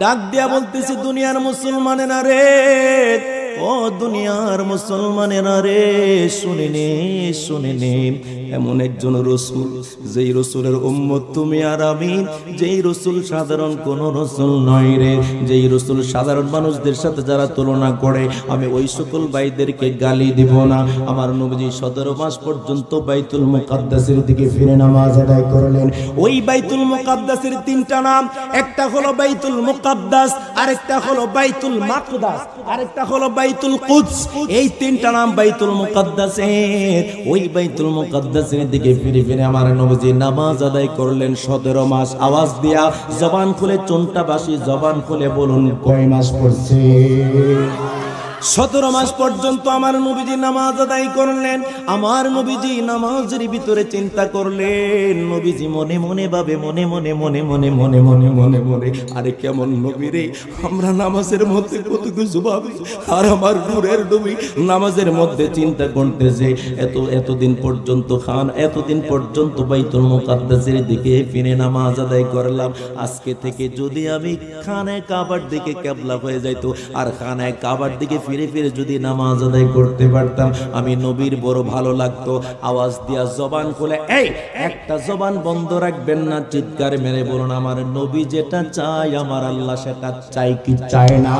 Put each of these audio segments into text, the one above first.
ডাক দিয়া বলতেছি দুনিয়ার মুসলমানেরা রে, ও দুনিয়ার মুসলমানেরা রে, শুনে নে এমন একজন রসুল, যেই রসুলের উম্মত তুমি আর আমি, যেই রসুল সাধারণ কোন রসুল নয় রে, যেই রসুল সাধারণ মানুষদের সাথে যারা তুলনা করে, আমি ওই সকল ভাইদেরকে গালি দিব না। আমার নবীজি 17 মাস পর্যন্ত বাইতুল মুকাদ্দাসের দিকে ফিরে নামাজ আদায় করলেন। ওই বাইতুল মুকাদ্দাসের 3টা নাম, একটা হলো বাইতুল মুকাদ্দাস, আরেকটা হলো বাইতুল মাকদাস, আরেকটা হলো বাইতুল কুদস। এই 3টা নাম বাইতুল মুকাদ্দাসের। ওই বাইতুল মুকাদ্দাসের দিকে ফিরে ফিরে আমার নবীজি নামাজ আদায় করলেন 17 মাস। আওয়াজ দিয়া জবান খুলে চোনটাবাসী জবান খুলে বলুন কয় মাস পড়ছে? 17 মাস পর্যন্ত আমার নবীজি নামাজ আদায় করলেন। আমার নবীজি নামাজের ভিতরে চিন্তা করলেন, নবীজি মনে মনে ভাবে, মনে মনে মনে মনে মনে মনে মনে মনে, আরে কেমন নবী রে, আমরা নামাজের মধ্যে কত কিছু ভাবি, আর আমার নূরের নবী নামাজের মধ্যে চিন্তা করতেছে এতদিন পর্যন্ত এতদিন পর্যন্ত বাইতুল মুকাদ্দাসের দিকে ফিরে নামাজ আদায় করলাম, আজকে থেকে যদি আমি খানায় কাবার দিকে কিবলা হয়ে যাইতো, আর খানায় কাবার দিকে ফিরে ফিরে যদি নামাজ আদায় করতে পারতাম, আমি নবীর বড় ভালো লাগতো। আওয়াজ দিয়া জবান খুলে, এই একটা জবান বন্ধ রাখবেন না, চিৎকার মেরে বলুন আমার নবী যেটা চাই আমার আল্লাহ সেটা চাই কি চায় না?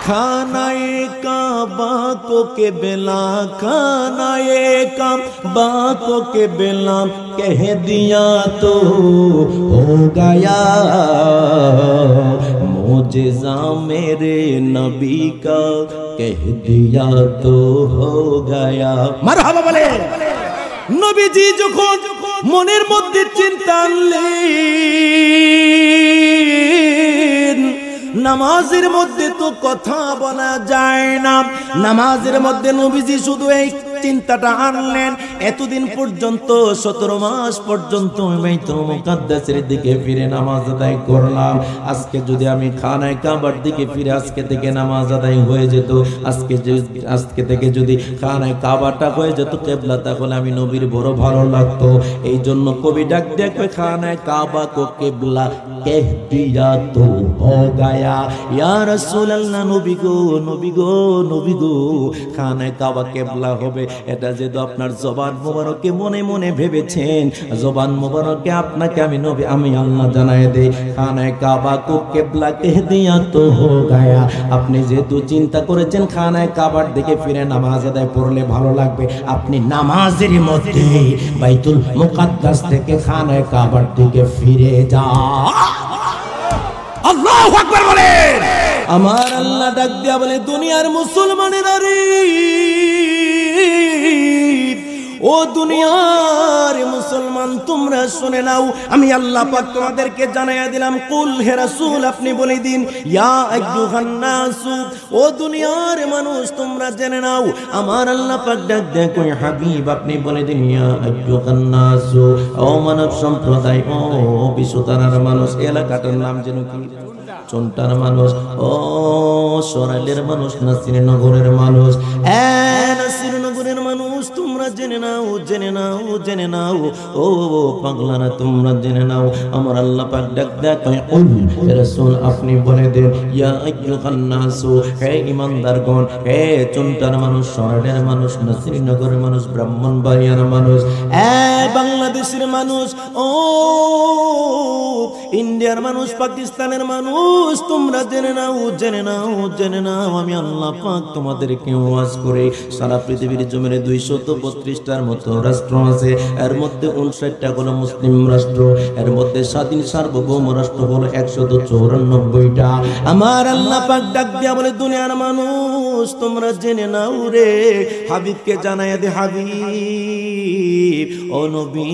खानाए काबा को के बेला, खानाए काबा को के बेला कह दिया तो हो गया, मुझे मेरे नबी का कह दिया तो हो गया। मरहबा बोले। नबीजी যখন মনের মধ্যে চিন্তা আনলেন, নামাজের মধ্যে তো কথা বলা যায় না, নামাজের মধ্যে নবীজি শুধু এই চিন্তাটা আনলেন, এতদিন পর্যন্ত 17 মাস পর্যন্ত বাইতুল মুকাদ্দাসের দিকে ফিরে নামাজ আদায় করলাম, আজকে যদি আমি খানায় কাবার দিকে ফিরে আজকে থেকে নামাজ আদায় হয়ে যেত, আজকে থেকে যদি খানায় কাবাটা হয়ে যেত কিবলা, তাহলে আমি নবীর বড় ভালো লাগতো। এই জন্য কবি ডাক দেখবে খানায় কাবা কো কিবলা কহ দিয়া তো হো গায়া, ইয়া রাসূলুল্লাহ, নবী গো নবী গো নবী গো, খানায় কাবা কিবলা হবে, এটা যেহেতু আপনার জবান মোবারকে মনে মনে ভেবেছেন, জবান মোবারকে আপনাকে আমি নবী আমি আল্লাহ জানায় দেই, খানায় কাবা কো কিবলা কহ দিয়া তো হো গায়া, আপনি যেহেতু চিন্তা করেছেন খানায় কাবার দিকে ফিরে নামাজ আদায় পড়লে ভালো লাগবে, আপনি নামাজের মধ্যে বাইতুল মুকাদ্দাস থেকে খানায় কাবার দিকে ফিরে যান। আল্লাহু আকবার বলেন। আমার আল্লাহ ডাক দিয়া বলে, দুনিয়ার মুসলমানেরা রে, ও দুনিয়ার মুসলমান তোমরা শুনে নাও, আমি আল্লাহ পাক তোমাদেরকে জানাইয়া দিলাম, কুল হে রাসূল আপনি বলে দিন, ইয়া আইয়ুহান নাস, ও দুনিয়ার মানুষ তোমরা জেনে নাও, আমার আল্লাহ পাক ডাক দেয় কই হাবিব আপনি বলে দিন, ইয়া আইয়ুহান নাস, ও মানব সম্প্রদায়, ও বিশ্বতারার মানুষ, এলাকাটার নাম যেন কি, চন্টার মানুষ, ও সরাইলের মানুষ, নাসিরনগরের মানুষ, নাসিরনগরের মানুষ তোমরা জেনে নাও, জেনে নাও, জেনে নাও, ও পাগলারা তোমরা জেনে নাও, আমার আল্লাহ পাক ডাক দেয় হে রাসূল আপনি বলে দেন, ইয়া আইয়ুহান নাস, হে ইমানদারগণ, হে চন্টার মানুষ, সরাইলের মানুষ, নাসিরনগরের মানুষ, ব্রাহ্মণবাড়িয়ার মানুষ, বাংলাদেশের মানুষ, ও ইন্ডিয়ার মানুষ, পাকিস্তানের মানুষ তোমরা জেনে নাও, জেনে নাও, জেনে নাও, আমি আল্লাহ পাক তোমাদেরকে ওয়াজ করে সারা পৃথিবীর জমিনে 232টার মতো রাষ্ট্র আছে, এর মধ্যে 59টা হলো মুসলিম রাষ্ট্র, এর মধ্যে স্বাধীন সার্বভৌম রাষ্ট্র হলো 194টা। আমার আল্লাহ পাক ডাক দিয়া বলে, দুনিয়ার মানুষ তোমরা জেনে নাও রে, হাবিবকে জানাইয়া দে, হাবিব ও নবী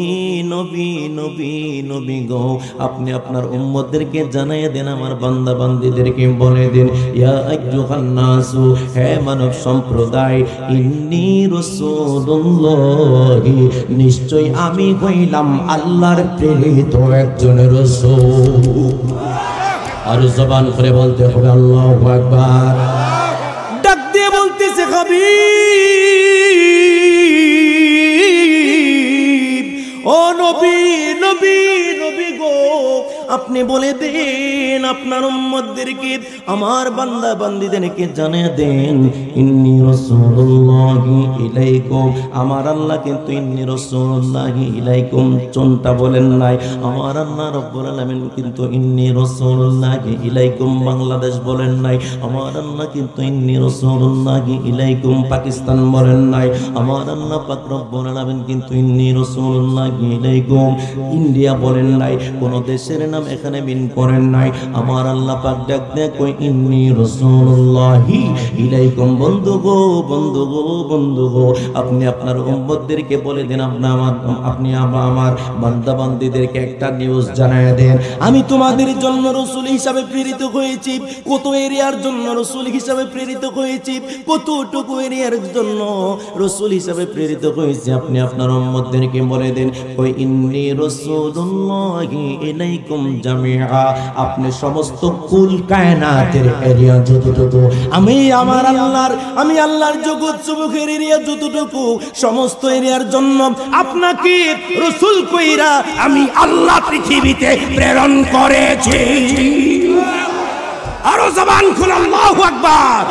নবী নবী নবী গো, আপনি আপনার উম্মতদেরকে জানাইয়া দেন, আমার বান্দা বান্দীদেরকে বলে দিন, ইয়া আইয়ুহান নাস, হে মানব সম্প্রদায়, ইন্নী রাসূলুল্লাহ, নিশ্চয় আমি হইলাম আল্লাহর প্রেরিত একজন রাসূল। আর জবান করে বলতে হবে আল্লাহু আকবার। ডাক দিয়ে বলতেছে, হাবিব ও নবী নবী নবী গো, আপনি বলে দেন আপনার উম্মতদেরকে, আমার বান্দা বান্দীদেরকে জানিয়ে দেন, ইন্নী রাসূলুল্লাহি ইলাইকুম, আমার আল্লাহ কিন্তু ইন্নী রাসূলুল্লাহি ইলাইকুম চোনটা বলেন নাই, আমার আল্লাহ রব্বুল আলামিন কিন্তু ইন্নী রাসূলুল্লাহি ইলাইকুম বাংলাদেশ বলেন নাই, আমার আল্লাহ কিন্তু ইন্নী রাসূলুল্লাহি ইলাইকুম পাকিস্তান বলেন নাই, আমার আল্লাহ পাক রব্বুল আলামিন কিন্তু ইন্নী রাসূলুল্লাহি ইলাইকুম ইন্ডিয়া বলেন নাই, কোন দেশের নাম এখানে বিন করেন নাই, আমার আল্লাহ পাক ডাক দেয় কই ইন্নী রাসূলুল্লাহি ইলাইকুম। বন্ধু গো বন্ধু গো বন্ধু গো, আপনি আপনার উম্মতদেরকে বলে দেন, আপনি আমার বান্দা বান্দীদেরকে একটা নিউজ জানায় দেন, আমি তোমাদের জন্য রাসূল হিসাবে প্রেরিত হয়েছি। কত এরিয়ার জন্য রাসূল হিসাবে প্রেরিত হয়েছি, কতটুকু এরিয়ার জন্য রাসূল হিসাবে প্রেরিত হয়েছে, আপনি আপনার উম্মতদেরকে বলে দেন কই ইন্নী রাসূলুল্লাহি ইলাইকুম জামিআ, আপনি সমস্ত কুল কায়নাতের এরিয়া যতটুকু, আমি আল্লাহর জগৎ সমূহের এরিয়া যতটুকু, সমস্ত এরিয়ার জন্য আপনাকে রাসূল কইরা আমি আল্লাহ পৃথিবীতে প্রেরণ করেছি। আরো জবান খুলে আল্লাহু আকবার।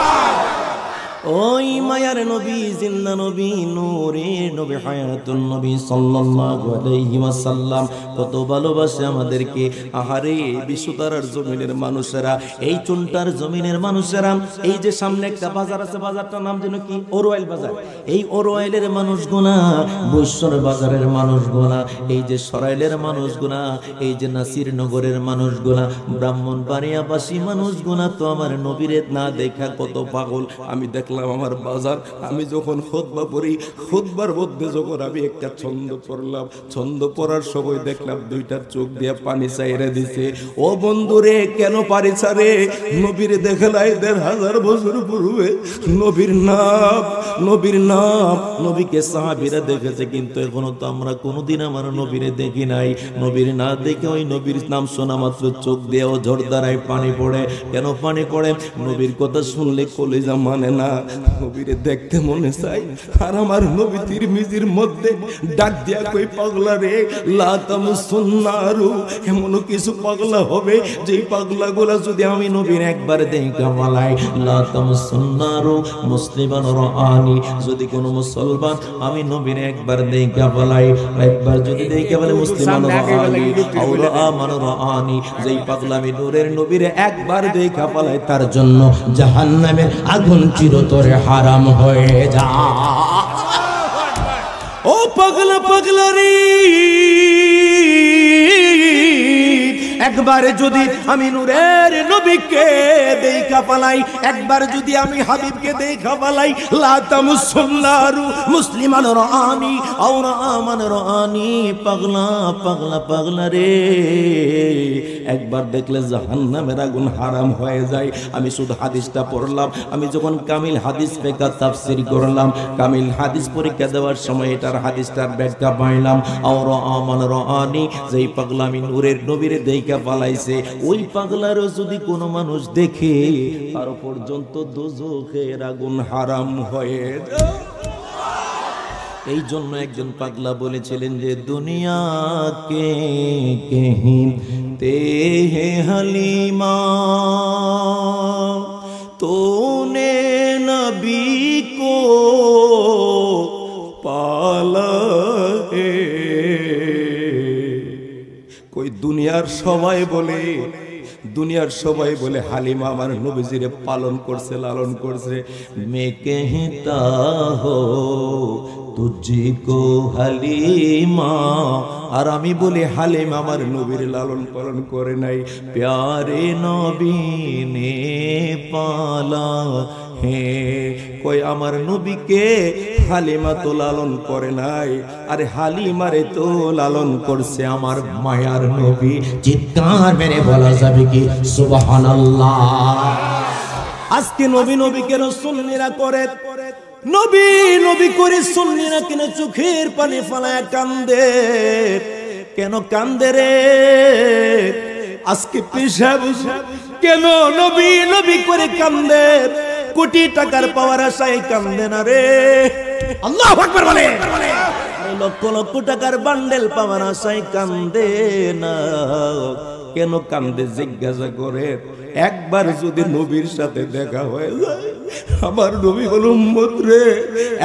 ওই মায়ার নবী, জিন্দা নবী, নূরের নবী, হায়াতুন নবী সাল্লাল্লাহু আলাইহি ওয়াসাল্লাম কত ভালোবাসে আমাদেরকে। আহারে বিশ্বতারার জমিনের মানুষেরা, এই চুনটার জমিনের মানুষেরা, এই যে সামনে একটা বাজার আছে, বাজারটার নাম যেন কি, ওরওয়াইল বাজার, এই ওরওয়াইলের মানুষগুনা, বৈশ্বর বাজারের মানুষগুনা, এই যে সরাইলের মানুষগুনা, এই যে নাসিরনগরের মানুষগুনা, ব্রাহ্মণবাড়িয়াবাসী মানুষগুনা তো আমার নবীরে না দেখা কত পাগল। আমি দেখলাম আমার বাজার, আমি যখন খুতবা পড়ি, খুতবার মধ্যে যখন আমি একটা ছন্দ পড়লাম, ছন্দ পড়ার সময় দেখলাম দুইটা চোখ দিয়ে পানি চাইরে দিছে। ও বন্ধুরে, কেন পানি ছাড়ে? নবীরে দেখলাই ১,৫০০ বছর পূর্বে, নবীর নাম নবীকে সাহাবীরা দেখেছে, কিন্তু এখনো তো আমরা কোনোদিন আমার নবীরে দেখি নাই। নবীর না দেখে ওই নবীর নাম শোনা মাত্র চোখ দিয়েও ঝরধারায় পানি পড়ে। কেন পানি পড়ে? নবীর কথা শুনলে কলিজা মানে না, নবীরে দেখতে মনে চাই। আর আমার নবী তিরমিজির মধ্যে ডাক দিয়া কই, পাগলা রে লা তামুসুন্নারু, এমন কিছু পাগলা হবে যে পাগলাগুলা যদি আমি নবীর একবার দেখা বলাই, লা তামুসুন্নারু মুসলিমান রাআনি, যদি কোন মুসলমান আমি নবীর একবার দেখা বলাই, একবার যদি দেখা বলে মুসলিমান রাআনি আও রাআমান রাআনি, যেই পাগলা আমি নূরের নবীর একবার দেখা বলাই, তার জন্য জাহান্নামের আগুন চিরতরে হারাম হয়ে যা। ও পাগলা পাগলা রে, একবার যদি আমি নূরের নবীকে দেখা পালাই, একবার যদি আমি হাবিবকে দেখা পালাই, লা তামুসুন্নারু মুসলিমান রাআনি আও রাআমান রাআনি, পাগলা পাগলা পাগলা রে, একবার দেখলে জাহান্নামের আগুন হারাম হয়ে যায়। আমি শুধু হাদিসটা পড়লাম, আমি যখন কামিল হাদিস পরীক্ষা তাফসীর করলাম, কামিল হাদিস পরীক্ষা দেওয়ার সময় এটার হাদিসটার ব্যাখ্যা পাইলাম, আও রাআমান রাআনি, যেই পাগলা আমি নূরের নবীরে দেখা পালাইছে, ওই পাগলারও যদি কোনো মানুষ দেখে, তার পর্যন্ত দোজখের আগুন হারাম হয়ে যায়। এই জন্য একজন পাগলা বলেছিলেন যে দুনিয়া কে कहते हैं हलीमा, तूने नबी को पाला है। कोई दुनियार সবাই বলে হালিমা আমার নবীজিরে পালন করছে, লালন করছে। মে कहता हो तुझको হালিমা, আর আমি বলি হালিমা আমার নবীর লালন পালন করে নাই। প্যারে নবী নে পালা হে, কই আমার নবীকে হালিমা তো লালন করে নাই, আরে হালিমারে তো লালন করছে আমার মায়ার নবী। চিৎকার মেরে বলা যাবে কি সুবহানাল্লাহ। আজকে নবী নবী কেন সুন্নিরা করে, নবী নবী করে সুন্নিরা কেন চোখের পানি ফেলায় কান্দে, কেন কান্দে রে? আজকে পেশাব কেন নবী নবী করে কান্দে? কোটি টাকার পাওয়ার আশায় কান্দে না রে। আল্লাহু আকবার বলে। লক্ষ লক্ষ টাকার বান্ডেল পাওয়ার আশায় কান্দে না, কেন কান্দে জিজ্ঞাসা করে। একবার যদি নবীর সাথে দেখা হয়ে যায়, আমার নবী হলো উম্মত রে,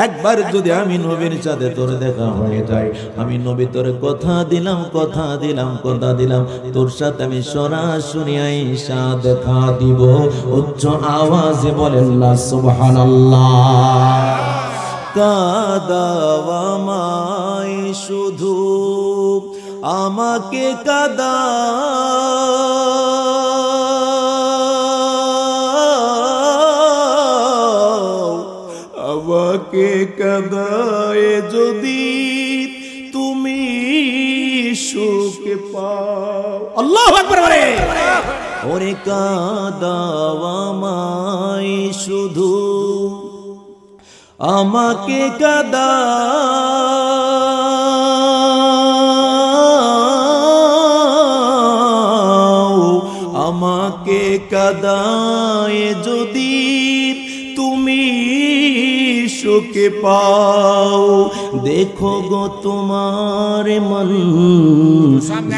একবার যদি আমি নবীর সাথে তোর দেখা হয়ে যায়, আমি নবী তোর কথা দিলাম তোর সাথে আমি সরাসরি আইসা দেখা দিব। উচ্চ আওয়াজে বলেন না সুবহানাল্লাহ। কাদাও আমায় শুধু আমাকে আমাকে কাদায় যদি তুমি সুখ পাও। আল্লাহু আকবার বলে। ওরে কাদাও আমায় শুধু আমাকে আমাকে কাদায় যদি তুমি সুখে পাও। দেখো গো তোমার মন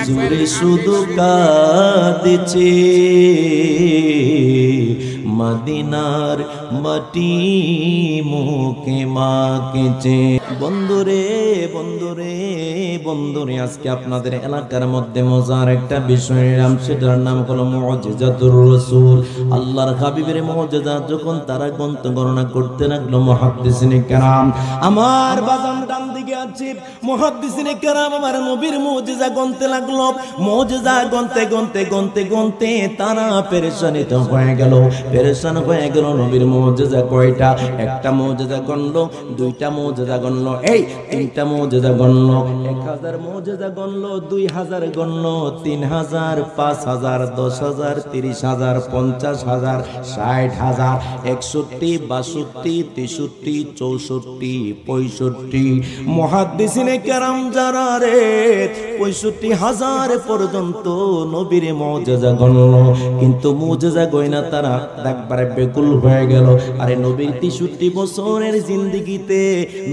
জুড়ে শুধু কাঁদছে, মদিনার মাটি মুখে মাখেছে। বন্ধুরে আজকে আপনাদের এলাকার মধ্যে মজার একটা বিষয় নাম, সেটার নাম হলো মুজিজাতুর রাসূল। আল্লাহর হাবিবের মুজিজা যখন তারা গণনা করতে লাগলো মুহাদ্দিসিনে কেরাম, আমার বাজান ডান দিকে আছে, মুহাদ্দিসিনে কেরাম আমার নবীর মুজিজা গণতে লাগলো। মুজিজা গণতে তারা পেরেশানিতে হয়ে গেল, পেরেশান হয়ে গেল। নবীর মুজিজা কয়টা? একটা মুজিজা গণলো, দুইটা মুজিজা গণলো, এই তিনটা মুজিজা গণলো, 1000 মুজিজা গণলো, 2000 গণলো, 3000, 5000, 10000, 30000, 50000, 60000, 61, 62, 63, 64, 65। মুহাদ্দিসিনে কেরাম যারা রে 65000 পর্যন্ত নবীর মুজিজা গণলো, কিন্তু মুজিজা গয়না তারা একবারে বেকুল হয়ে গেল। আরে নবীর 63 বছরের জিন্দেগিতে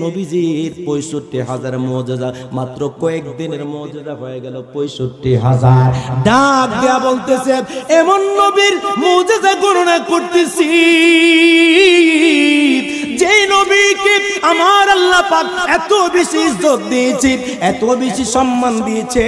নবীজির 65000 মুজিজা, মাত্র কয়েকদিনের মুজিজা হয়ে গেল 65000। ডাক দেয়া বলতেছে, এমন নবীর মুজিজা গণনা করতেছি যে নবীকে আমার আল্লাহ পাক এত বেশি ইজ্জত দিয়েছে, এত বেশি সম্মান দিয়েছে,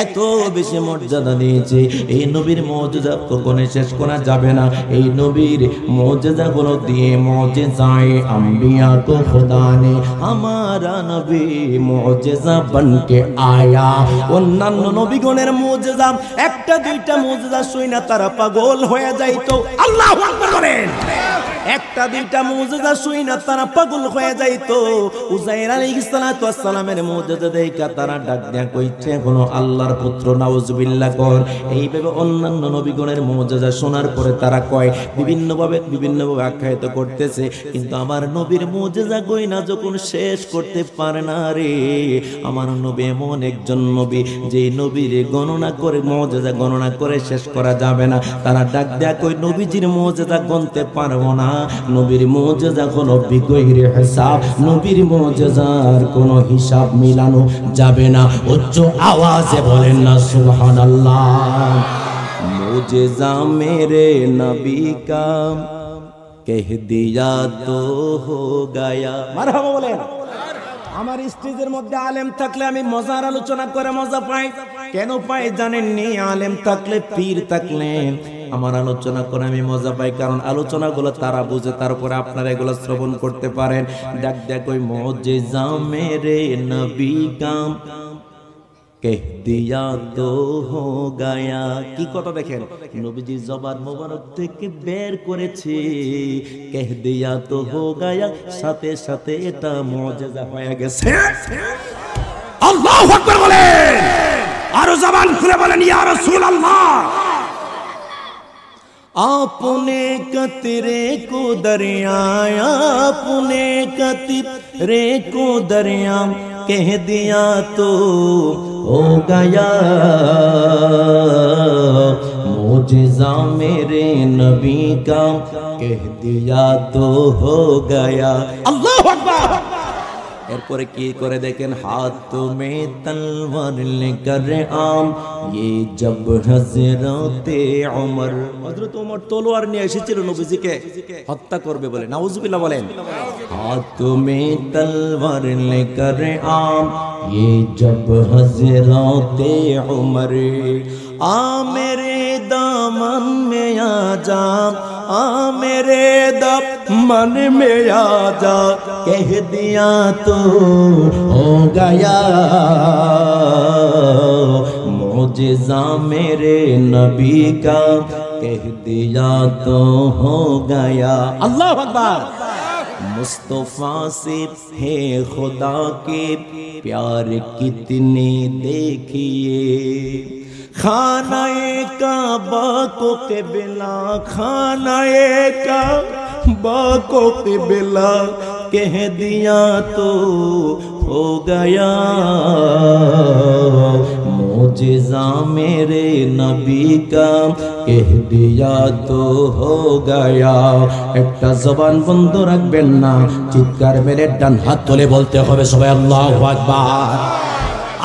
এত বেশি মর্যাদা দিয়েছে। এই নবীর মুজিজা কখনো শেষ করা যাবে না। এই নবীর মুজিজাগুলো দিয়ে মুজিজায়ে আম্বিয়া কো খুদা নে हमारा नबी মুজিজা बनके आया। অন্যান্য নবীগণের মুজিজা একটা দুইটা মুজিজা শুইনা তারা পাগল হয়ে যাইতো। আল্লাহু আকবার বলেন। একটা দুইটা মুজিজা শুইনা তারা পাগল হয়ে যাইতো। উযাইর আলাইহিস সালাতু ওয়াস সালামের মুজিজা দেখা তারা ডাক দেয়া কইছে কোন আল্লাহর পুত্র নাউজুবিল্লাহ কর। এইভাবে অন্যান্য নবীগণের মুজিজা শোনার পরে তারা কয় বিভিন্নভাবে আখ্যায়িত করতেছে, কিন্তু আমার নবীর মুজিজা গয়না যখন শেষ করতে পারে না রে, আমার নবী এমন একজন নবী যে নবীর গণনা করে মুজিজা গণনা করে শেষ করা যাবে না। তারা ডাক দেয়া কই নবীজির মুজিজা গণতে পারবো না, নবীর মুজিজা হলো বিগৈরে হিসাব, নবীর মুজিজার কোনো হিসাব মিলানো যাবে না। উচ্চ আওয়াজে বলেন না সুবহানাল্লাহ। मुझे मेरे नबी का कह दिया तो हो गया। মারহাবা বলেন। আমার স্টেজের মধ্যে আলেম থাকলে আমি মজার আলোচনা করে মজা পাই। কেন পাই জানেননি? আলেম থাকলে, পীর থাকলে আমার আলোচনা করে আমি মজা পাই, কারণ আলোচনাগুলো তারা বুঝে, তারপরে আপনারা এগুলো শ্রবণ করতে পারেন। ডাক দেখ ওই মুজিজা মেরে নবী কা कह दिया तो हो गया। কি কথা দেখেন, নবীজি জবান মোবারক থেকে বের করেছে कह दिया तो हो गया, সাথে সাথে এটা মুজিজা হয়ে গেছে। আল্লাহু আকবার বলেন, আর জবান খুলে বলেন ইয়া রাসূলুল্লাহ। आपने कतरे को दरिया, आपने कतरे को दरिया कह दिया तो हो गया। मुजिज़ा मेरे नबी का कह दिया तो हो गया। अल्लाहु अकबर। এরপরে কি করে দেখেন, হাত মে তলওয়ার লেকর আম ये जब হযরতে ওমর, হযরত ওমর তলোয়ার নিয়ে এসেছিল নবীজিকে হত্যা করবে বলে, নাউজুবিল্লাহ বলেন। হাত মে তলওয়ার লেকর আম ये जब হযরতে ওমর आ मेरे दामन में आ जा, आ मेरे दामन में आ जा, कह दिया तो हो गया मुझे मेरे नबी का, कह दिया तो हो गया। अल्लाह अकबर। मुस्तफा से है खुदा के प्यार कितने देखिए, खानाए काबा को क़िबला, खानाए काबा को क़िबला, कह दिया तो हो गया मुझे मेरे नबी का, कह दिया तो हो गया। একটা জবান বন্ধ রাখবেন না, চিৎকার মেরে ডান হাত তুলে বলতে হবে সবাই আল্লাহু আকবার।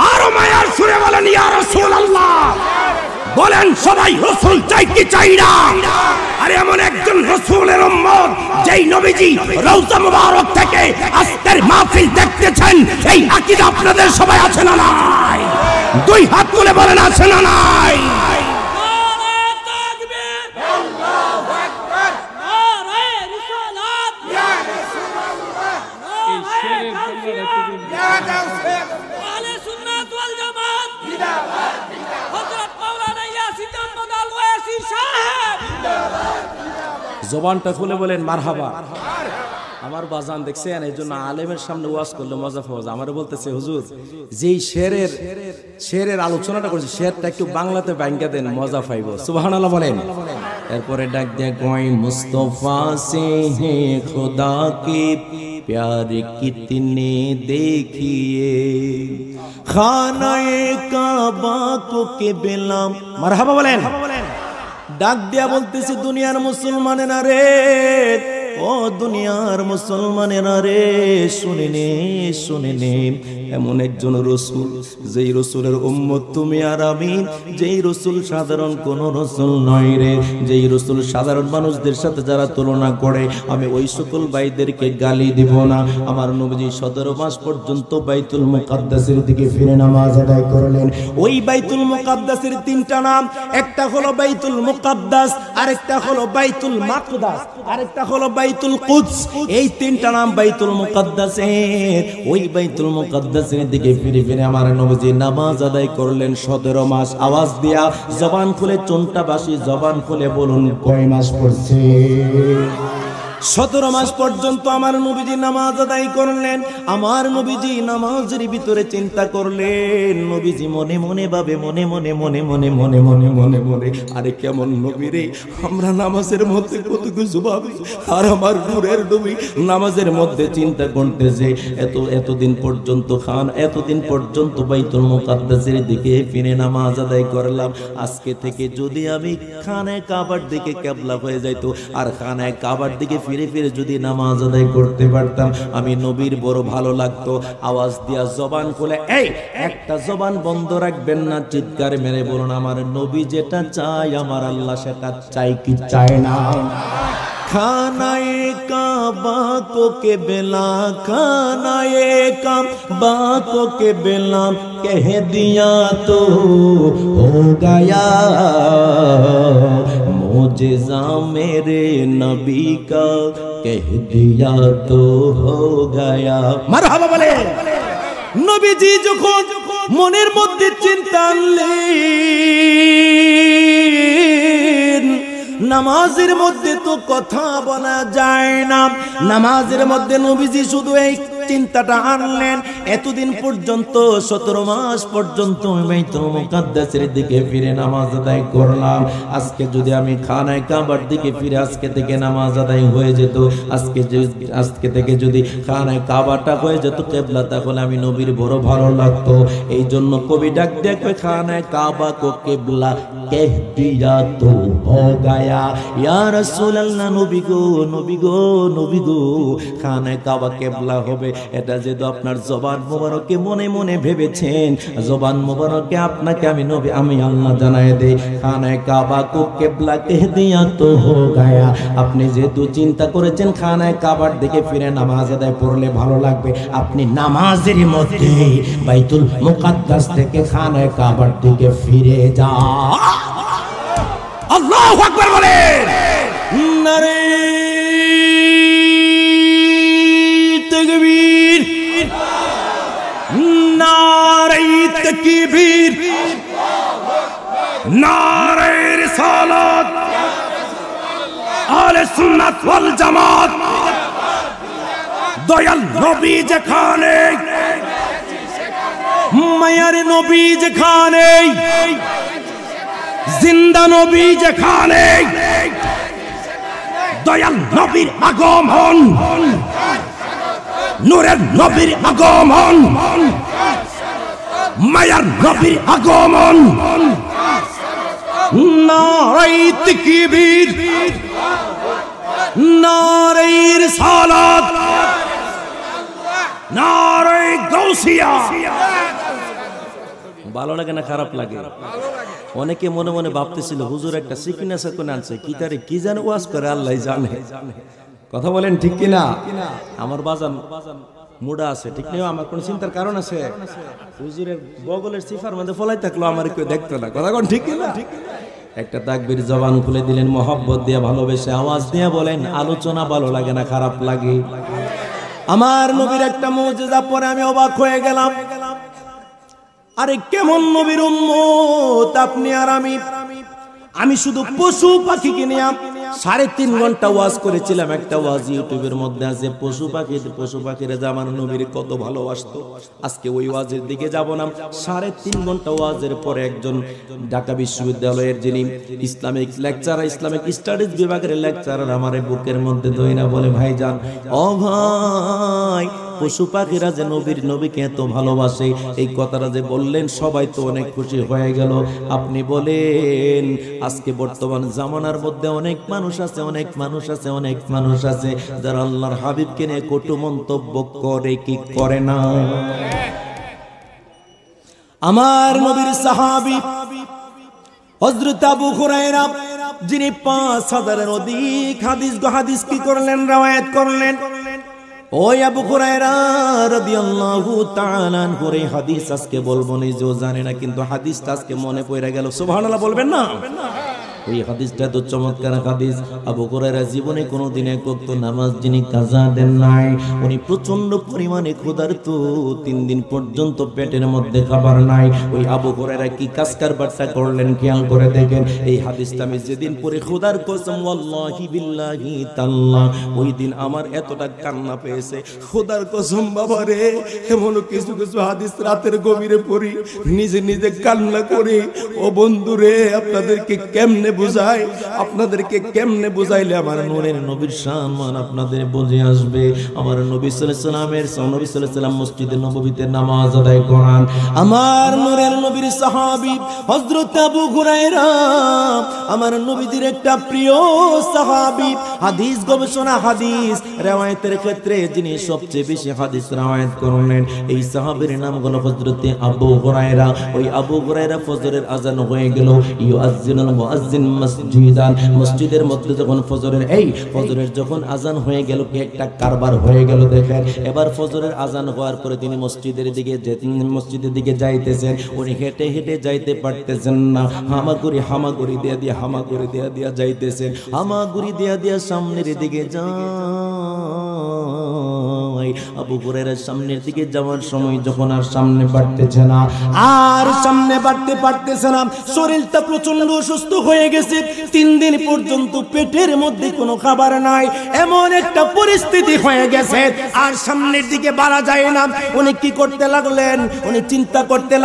আর মায়ার সুরে বলেন ইয়া রাসূলুল্লাহ, বলেন সবাই রাসূল চাই কি চাই না? আরে এমন একজন রাসূলের উম্মত যেই নবীজি রওজা মুবারক থেকে আজকের মাহফিল দেখতেছেন, এই আকীদা আপনাদের সবাই আছে না নাই? দুই হাত তুলে বলেন আছে না নাই? নারে তাকবীর, আল্লাহু আকবার, নারে রিসালাত, ইয়া রাসূলুল্লাহ, এই শেরের জন্য ইয়া গাউসে আহলে সুন্নাত ওয়াল জামাত জিন্দাবাদ, হযরত মাওলানা ইয়াসিন আহমদ আল-ওয়াসি সাহেব জিন্দাবাদ, জিন্দাবাদ। জবানটা খুলে বলেন মারহাবা। আমার বাজান দেখছেন, এই জন্য আলেমের সামনে ওয়াজ করলে মজা পাওয়া যায়। আমারে বলতেছে হুজুর যেই শেরের আলোচনাটা করছে, শেরটা একটু বাংলাতে ভাঙ্গা দেন, মজা পাইব। সুবহানাল্লাহ বলেন। এরপরে ডাক দিয়ে কয় মুস্তফা সে হে খুদা কে प्यार कितने देखिए, खानाए काबा को क़िबला। মারহাবা বলেন। ডাক দিয়া বলতেছি দুনিয়ার মুসলমানেরা রে, ও দুনিয়ার মুসলমানেরা রে, শুনে নে শুনে নে, এমন একজন রসুল যেই রসুলের উম্মত তুমি আর আমি, যেই রসুল সাধারণ কোন রসুল নয় রে, যেই রসুল সাধারণ মানুষদের সাথে যারা তুলনা করে, আমি ওই সকল ভাইদেরকে গালি দিব না। আমার নবীজি 17 মাস পর্যন্ত বাইতুল মুকাদ্দাসের দিকে ফিরে নামাজ আদায় করলেন। ওই বাইতুল মুকাদ্দাসের 3টা নাম, একটা হলো বাইতুল মুকাদ্দাস, আরেকটা হলো বাইতুল মাকদাস, আরেকটা হলো বাইতুল কুদস। এই 3টা নাম বাইতুল মুকাদ্দাসের। ওই বাইতুল মুকাদ্দাসের দিকে ফিরে ফিরে আমার নবীজি নামাজ আদায় করলেন 17 মাস। আওয়াজ দিয়া জবান খুলে চোনটাবাসী জবান খুলে বলুন কয় মাস পড়ছে? 17 মাস পর্যন্ত আমার নবীজি নামাজ আদায় করলেন। আমার নবীজি নামাজের ভিতরে চিন্তা করলেন, নবীজি মনে মনে ভাবে, মনে মনে মনে মনে মনে মনে মনে মনে, আরে কেমন নবী রে, আমরা নামাজের মধ্যে কত কিছু ভাবি, আর আমার নূরের নবী নামাজের মধ্যে চিন্তা করতেছে এতদিন পর্যন্ত এতদিন পর্যন্ত বাইতুল মুকাদ্দাসের দিকে ফিরে নামাজ আদায় করলাম, আজকে থেকে যদি আমি খানায়ে কাবার দিকে কিবলা হয়ে যাইতো, আর খানায়ে কাবার দিকে ফিরে ফিরে যদি নামাজ আদায় করতে পারতাম, আমি নবীর বড় ভালো লাগতো। আওয়াজ দিয়া জবান খুলে, এই একটা জবান বন্ধ রাখবেন না, চিৎকার মেরে বলুন আমার নবী যেটা চাই, আমার আল্লাহ সেটা চাই কি চায় না? खानाए काबा को क़िबला, खानाए काबा को क़िबला, कह दिया तो हो गया मुझे मेरे नबी का, कह दिया तो हो गया। মারহাবা বলে। নবীজি যখন মনের মধ্যে চিন্তা আনলেন, নামাজের মধ্যে তো কথা বলা যায় না, নামাজের মধ্যে নবীজি শুধু এই চিন্তাটা আনলেন, এতদিন পর্যন্ত 17 মাস পর্যন্ত বাইতুল মুকাদ্দাসের দিকে ফিরে নামাজ আদায় করলাম। আজকে যদি আমি খানায় কাবার দিকে ফিরে আজকে থেকে নামাজ আদায় হয়ে যেত, আজকে থেকে যদি খানায় কাবাটা হয়ে যেত কিবলা, তাহলে আমি নবীর বড় ভালো লাগতো। এই জন্য কবি ডাক দেখবে খানায় কাবা কো কিবলা কহ দিয়া তো হো গায়া ইয়া রাসূলুল্লাহ। নবী গো নবী গো নবী গো, খানায় কাবা কিবলা হবে এটা যেহেতু আপনার জবান মোবারকে মনে মনে ভেবেছেন, জবান মোবারকে আপনাকে আমি নবী আমি আল্লাহ জানায় দেই খানায় কাবা কো কিবলা কহ দিয়া তো হো গায়া। আপনি যেহেতু চিন্তা করেছেন খানায় কাবার দিকে ফিরে নামাজ আদায় পড়লে ভালো লাগবে, আপনি নামাজের মধ্যে বাইতুল মুকাদ্দাস থেকে খানায় কাবার দিকে ফিরে যান। আল্লাহু আকবার বলেন। নারে তাকবীর, নারে তাকবীর, নারে রিসালাত, আহলে সুন্নাত ওয়াল জামাত। দয়াল নবী যেখানে, মায়ার নবী যেখানে, জিন্দা নবী যেখানে, দয়াল নবীর আগমন, নূরের নবীর আগমন, মায়ার নবীর আগমন। নারে তাকবীর, নারে রিসালাত, নারে গাউসিয়া। ভালো লাগে না খারাপ লাগে? অনেকে মনে মনে ভাবতেছিল হুজুর একটা সিকিনা সাকুন আনছে, কি তারে কি জানে ওয়াজ করে আল্লাহ জানে। কথা বলেন ঠিক কিনা? আমার বাজান মুডা আছে ঠিক নেই, আমার কোন চিন্তার কারণ আছে? হুজুরের বগলের সিফার মধ্যে ফলাই থাকলো আমার কেউ দেখতো না। কথা কোন ঠিক কিনা? একটা তাকবীর জবান খুলে দিলেন, মহব্বত দিয়ে ভালোবেসে আওয়াজ দিয়ে বলেন আলোচনা ভালো লাগে না খারাপ লাগে? আমার নবীর একটা মুজিজা পরে আমি অবাক হয়ে গেলাম। আরে কেমন নবীর উম্মত আপনি আর আমি শুধু পশু পাখিকে নিয়ে 3.5 ঘন্টা ওয়াজ করেছিলাম। একটা ওয়াজ ইউটিউবের মধ্যে আছে, পশু পাখিরা যে আমার নবীর কত ভালোবাসতো। আজকে ওই ওয়াজের দিকে যাব না। 3.5 ঘন্টা ওয়াজের পরে একজন ঢাকা বিশ্ববিদ্যালয়ের যিনি ইসলামিক লেকচারার, ইসলামিক স্টাডিজ বিভাগের লেকচারার আমার বুকের মধ্যে দইনা বলে, ভাইজান ও ভাই, পশু পাখিরা যে নবীকে এত ভালোবাসে, এই কথাটা যে বললেন সবাই তো অনেক খুশি হয়ে গেল। আপনি বলেন আজকে বর্তমান জামানার মধ্যে অনেক মানুষ আছে যারা আল্লাহর হাবিবকে নিয়ে কটু মন্তব্য করে কি করে না? আমার নবীর সাহাবী হযরত আবু হুরায়রা, যিনি 5000-এর অধিক হাদিস কি করলেন, রওয়ায়াত করলেন। ওই আবু হুরায়রা রাদিয়াল্লাহু তাআলা আনহু এই হাদিস আজকে বলবো না, যে জানে না, কিন্তু হাদিসটা আজকে মনে পড়ে গেল। সুবহানাল্লাহ বলবেন না? ওই হাদিসটা তো চমৎকার হাদিস। আবু হুরায়রা জীবনে কোনোদিন এক ওয়াক্ত নামাজ যিনি কাজা দেন নাই, উনি প্রচন্ড পরিমাণে ক্ষুধার্ত, 3 দিন পর্যন্ত পেটের মধ্যে খাবার নাই। ওই আবু হুরায়রা কি কাজ কারবারটা করলেন খেয়াল করে দেখেন। এই হাদিসটা আমি যেদিন পড়ে খোদার কসম ওয়াল্লাহি বিল্লাহি তাআলা, ওই দিন আমার এতটা কান্না পেয়েছে, খোদার কসম বাবা রে। এমন কিছু হাদিস রাতের গভীরে পড়ি, নিজে কান্না করি। ও বন্ধু রে, আপনাদেরকে কেমনে বুঝাইলে আমার নূরের নবীর সম্মান আপনাদের বুঝে আসবে। আমার নবী সাল্লাল্লাহু আলাইহি ওয়াসাল্লাম মসজিদে নববীতে নামাজ আদায় করান। আমার নূরের নবীর সাহাবী হযরত আবু হুরায়রা আমার নবীর একটা প্রিয় সাহাবী। হাদিস গবেষণা, হাদিস রওয়ায়াতের ক্ষেত্রে যিনি সবচেয়ে বেশি হাদিস রওয়ায়াত করলেন, এই সাহাবীর নাম হলো হযরত আবু হুরায়রা। ওই আবু হুরায়রা ফজরের আযান হয়ে গেল, ইউআযযিনুল মুআযযিন মসজিদান, মসজিদের মধ্যে যখন ফজরের যখন আজান হয়ে গেল, কি একটা কারবার হয়ে গেল দেখেন। এবার ফজরের আজান হওয়ার পরে তিনি মসজিদের দিকে যাইতেছেন। উনি হেঁটে যাইতে পারতেছেন না, হামাগুড়ি দিয়া যাইতেছেন। হামাগুড়ি দিয়া সামনের দিকে যায়। আবু হুরায়রা সামনের দিকে যাওয়ার সময় যখন আর সামনে বাড়তেছে না, আর সামনে বাড়তে পারতেছে না, শরীরটা প্রচন্ড অসুস্থ হয়ে গেছে। 3 দিন পর্যন্ত পেটের মধ্যে কোনো খাবার নাই, এমন একটা পরিস্থিতি হয়ে গেছে, আর সামনের দিকে বাড়া যায় না। উনি কি করতে লাগলেন? উনি চিন্তা করতে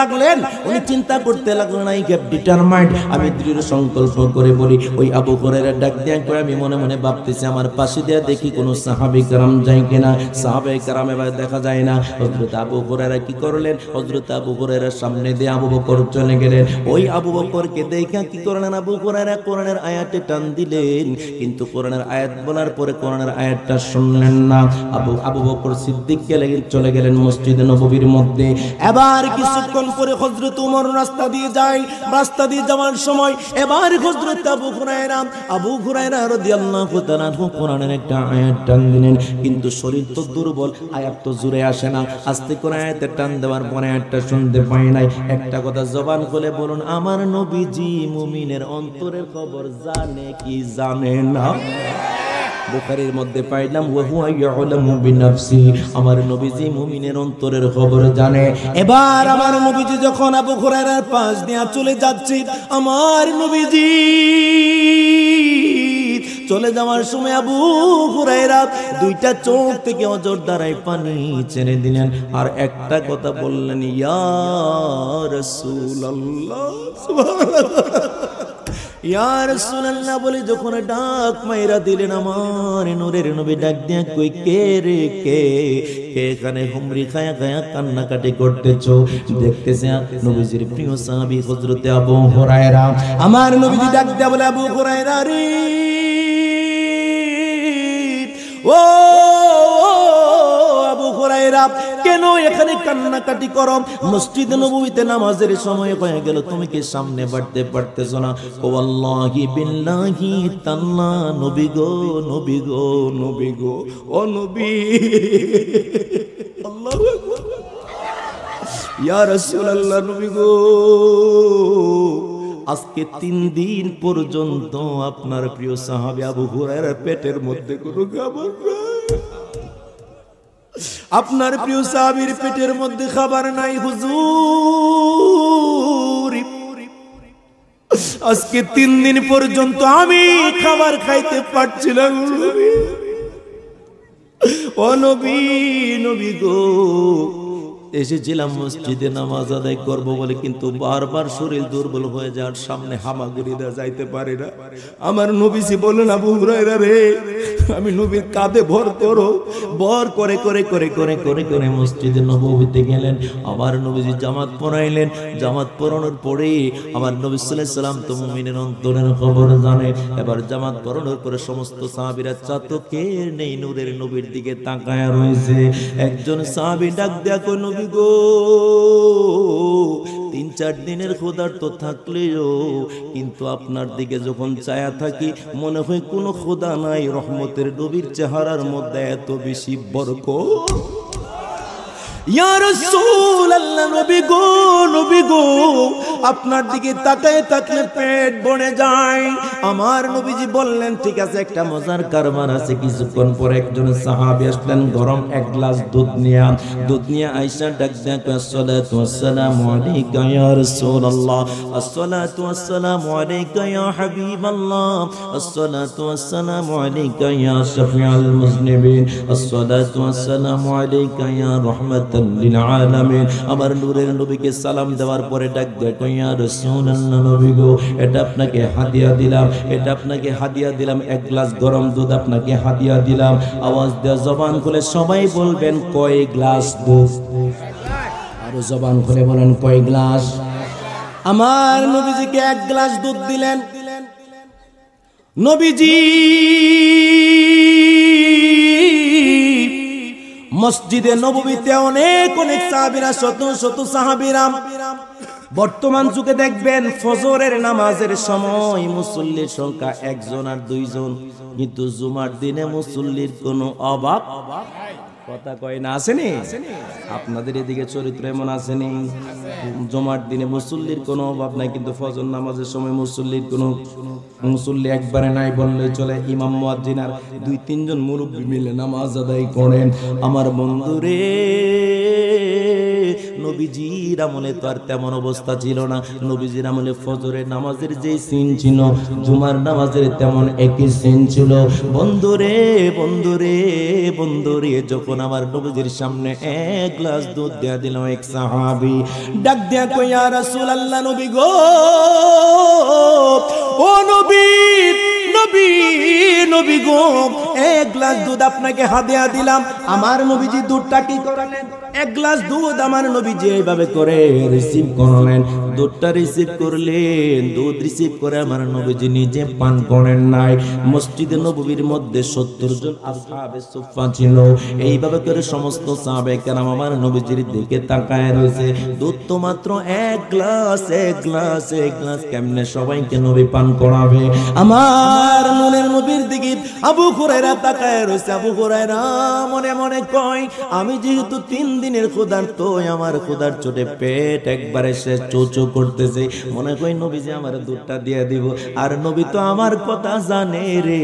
লাগলেন, আই গেট ডিটারমাইন্ড, আমি দৃঢ় সংকল্প করে বলি। ওই আবু হুরায়রা ডাক দেয়া করে আমি মনে মনে ভাবতেছি, আমার পাশে দিয়ে দেখি কোনো সাহাবী কেরাম যায় কিনা। সাহাবে কেরাম এবার দেখা যায় না। হযরত আবু হুরায়রা কি করলেন? হযরত আবু হুরায়রার সামনে দিয়ে আবু বকর চলে গেলেন। ওই আবু বকরকে দেখা কি করলেন? আবু হুরায়রা কোরআনের আয়াতে টান দিলেন, কিন্তু কোরআনের আয়াত বলার পরে কোরআনের আয়াতটা শুনলেন না। আবু বকর সিদ্দিক চলে গেলেন মসজিদে নববীর মধ্যে। এবার কিছুক্ষণ পরে হযরত ওমর রাস্তা দিয়ে যায়। রাস্তা দিয়ে যাওয়ার সময় এবার হযরত আবু হুরায়রা রাদিয়াল্লাহু তাআলা কোরআনের একটা আয়াত টান দিলেন, কিন্তু শরীর তো দুর্বল, আয়াত তো জোরে আসে না। আস্তে করে আয়াতের টান দেওয়ার পরে আয়াতটা শুনতে পাই নাই। একটা কথা জবান খুলে বলুন, আমার নবীজি মুমিনের অন্তরের খবর জানে কি জানে না? বুখারীর মধ্যে পাইলাম, ওয়া হুয়া ইয়ালামু বিনাফসি, আমার নবীজি মুমিনের অন্তরের খবর জানে। এবার আমার নবীজি যখন আবু হুরায়রার পাশ দিয়ে চলে যাচ্ছে, আমার নবীজি চলে যাওয়ার সময় আবু হুরায়রা 2টা চোখ থেকে অজর দ্বারাই পানি ছেড়ে দিলেন, আর একটা কথা বললেন, ইয়া রাসূলুল্লাহ, সুবহানাল্লাহ, ইয়া রাসূলুল্লাহ বলে যখন ডাক মাইরা দিলেন, আমার নূরের নবী ডাক দিয়া কই, কে রে কে? কে এখানে হুমরি খায়া খায়া কান্নাকাটি করতেছো? দেখতেছে নবীজির প্রিয় সাহাবী হযরত আবু হুরায়রা। আমার নবীজি ডাক দিয়া বলে, আবু হুরায়রা রে, ও আবু হুরায়রা, কেন এখানে কান্নাকাটি করো? মসজিদে নববীতে নামাজের সময় হয়ে গেল, তুমি কি সামনে বাড়তে পারতেছো না? ও আল্লাহি বিল্লাহি তাআলা, নবী গো, নবী গো, নবী গো, ও নবী, আল্লাহু আকবার, ইয়া রাসূলুল্লাহ, নবী গো, আজকে 3 দিন পর্যন্ত আপনার প্রিয় সাহাবী আবু হুরায়রার পেটের মধ্যে কোনো খাবার নাই। আপনার প্রিয় সাহাবীর পেটের মধ্যে খাবার নাই হুজুর। আজকে 3 দিন পর্যন্ত আমি খাবার খাইতে পারছিলাম। ও নবী, নবী গো, এসেছিলাম মসজিদে নামাজ আদায় করবো বলে, কিন্তু বারবার শরীর দুর্বল হয়ে যাওয়ার সামনে হামাগুড়ি দেওয়া যাইতে পারে না। আমার নবীজি বলেন, আবু হুরায়রা রে, আমি নবীর কাঁধে ভর করো। ভর করে করে করে করে করে করে মসজিদে নববীতে গেলেন। আমার নবীজি জামাত পড়াইলেন। জামাত পড়ানোর পরে আমার নবী সাল্লাল্লাহু আলাইহি সাল্লাম তো মুমিনের অন্তরের খবর জানে। এবার জামাত পড়ানোর পরে সমস্ত সাহাবীরা চাতকের নেই নূরের নবীর দিকে তাকায়া রয়েছে। একজন সাহাবী ডাক দেয়া কই, নবী গো, 3-4 দিনের ক্ষুধার্ত থাকলেও কিন্তু আপনার দিকে যখন চায়া থাকি মনে হয় কোনো ক্ষুধা নাই। রহমতের নবীর চেহারার মধ্যে এত বেশি বরকত। ইয়া রাসূলুল্লাহ, নবী গো, নবী গো, আপনার দিকে তাকায় থাকলে পেট ভরে যায়। আমার নবীজি বললেন, ঠিক আছে, একটা মজার কারবার আছে। কিছুক্ষণ পরে একজন সাহাবী আসলেন, গরম 1 গ্লাস দুধ নিয়ে আয়েশা ডাক দেয়া, আসসালাতু ওয়াসসালামু আলাইকা ইয়া রাসূলুল্লাহ, আসসালাতু ওয়াসসালামু আলাইকা ইয়া হাবিবাল্লাহ, আসসালাতু ওয়াসসালামু আলাইকা ইয়া শাফিউল মুজনিবিন, আসসালাতু ওয়াসসালামু আলাইকা ইয়া রাহমাতাল লিল আলামিন। আমার নূরের নবীকে সালাম দেওয়ার পরে ডাক দেয়া, ইয়া রাসূলুল্লাহ, নবী গো, এটা আপনাকে হাদিয়া দিলাম, এটা আপনাকে হাদিয়া দিলাম, 1 গ্লাস গরম দুধ আপনাকে হাদিয়া দিলাম। আওয়াজ দেয়া জবান খুলে সবাই বলবেন, কয় গ্লাস দুধ? আরো জবান খুলে বলেন, কয় গ্লাস? আমার নবীজিকে 1 গ্লাস দুধ দিলেন। নবীজি মসজিদে নববীতে অনেক অনেক সাহাবীরা, শত শত সাহাবীরা। বর্তমান যুগে দেখবেন ফজরের নামাজের সময় মুসল্লির সংখ্যা 1 জন আর 2 জন, কিন্তু জুমার দিনে মুসল্লির কোনো অভাব। কথা কয় না, আসেনি? আপনাদের এদিকে চরিত্র এমন আসেনি? জমার দিনে মুসল্লির কোনো অভাব নাই, কিন্তু ফজর নামাজের সময় মুসল্লির কোনো মুসল্লি একবারে নাই বললে চলে। ইমাম মুয়াজ্জিন আর 2-3 জন মুরব্বি মিলে নামাজ আদায় করেন। আমার বন্ধুরে, নবীজির আমলে তো আর তেমন অবস্থা ছিল না। নবীজির আমলে ফজরের নামাজের যে সিন ছিল, জুমার নামাজের তেমন একই সিন ছিল। বন্ধুরে বন্ধুরে বন্ধুরে, যখন আমার নবীজির সামনে 1 গ্লাস দুধ দেয়া দিল, এক সাহাবী ডাক দেয়া কই, ইয়া রাসূলুল্লাহ, নবী গো, ও নবী, নবী, নবী গো, 1 গ্লাস দুধ আপনাকে হাদিয়া দিলাম। আমার নবীজি দুধটা কি করলেন? 1 গ্লাস দুধ আমার নবীজি এইভাবে করে রিসিভ করলেন। দুধটা রিসিভ করলেন, দুধ রিসিভ করে আমার নবীজি নিজে পান করেন নাই। মসজিদে নববীর মধ্যে 70 জন আসহাবে সুফফা ছিল। এইভাবে করে সমস্ত সাহাবে কেরাম আমার নবীজির দিকে তাকায় রয়েছে। দুধ তো মাত্র 1 গ্লাস, 1 গ্লাস, 1 গ্লাস, কেমনে সবাইকে নবী পান করাবে? আমার মনের নবীর দিকে আবু হুরায়রা তাকায় রয়েছে। আবু হুরায়রা মনে মনে কয়, আমি যেহেতু 3 দিনের ক্ষুধার্ত, আমার ক্ষুধার চোটে পেট একবারে শেষ, চোচো করতেছে। মনে কই নবীজি আমার দুধটা দিয়ে দিব। আর নবী তো আমার কথা জানে রে,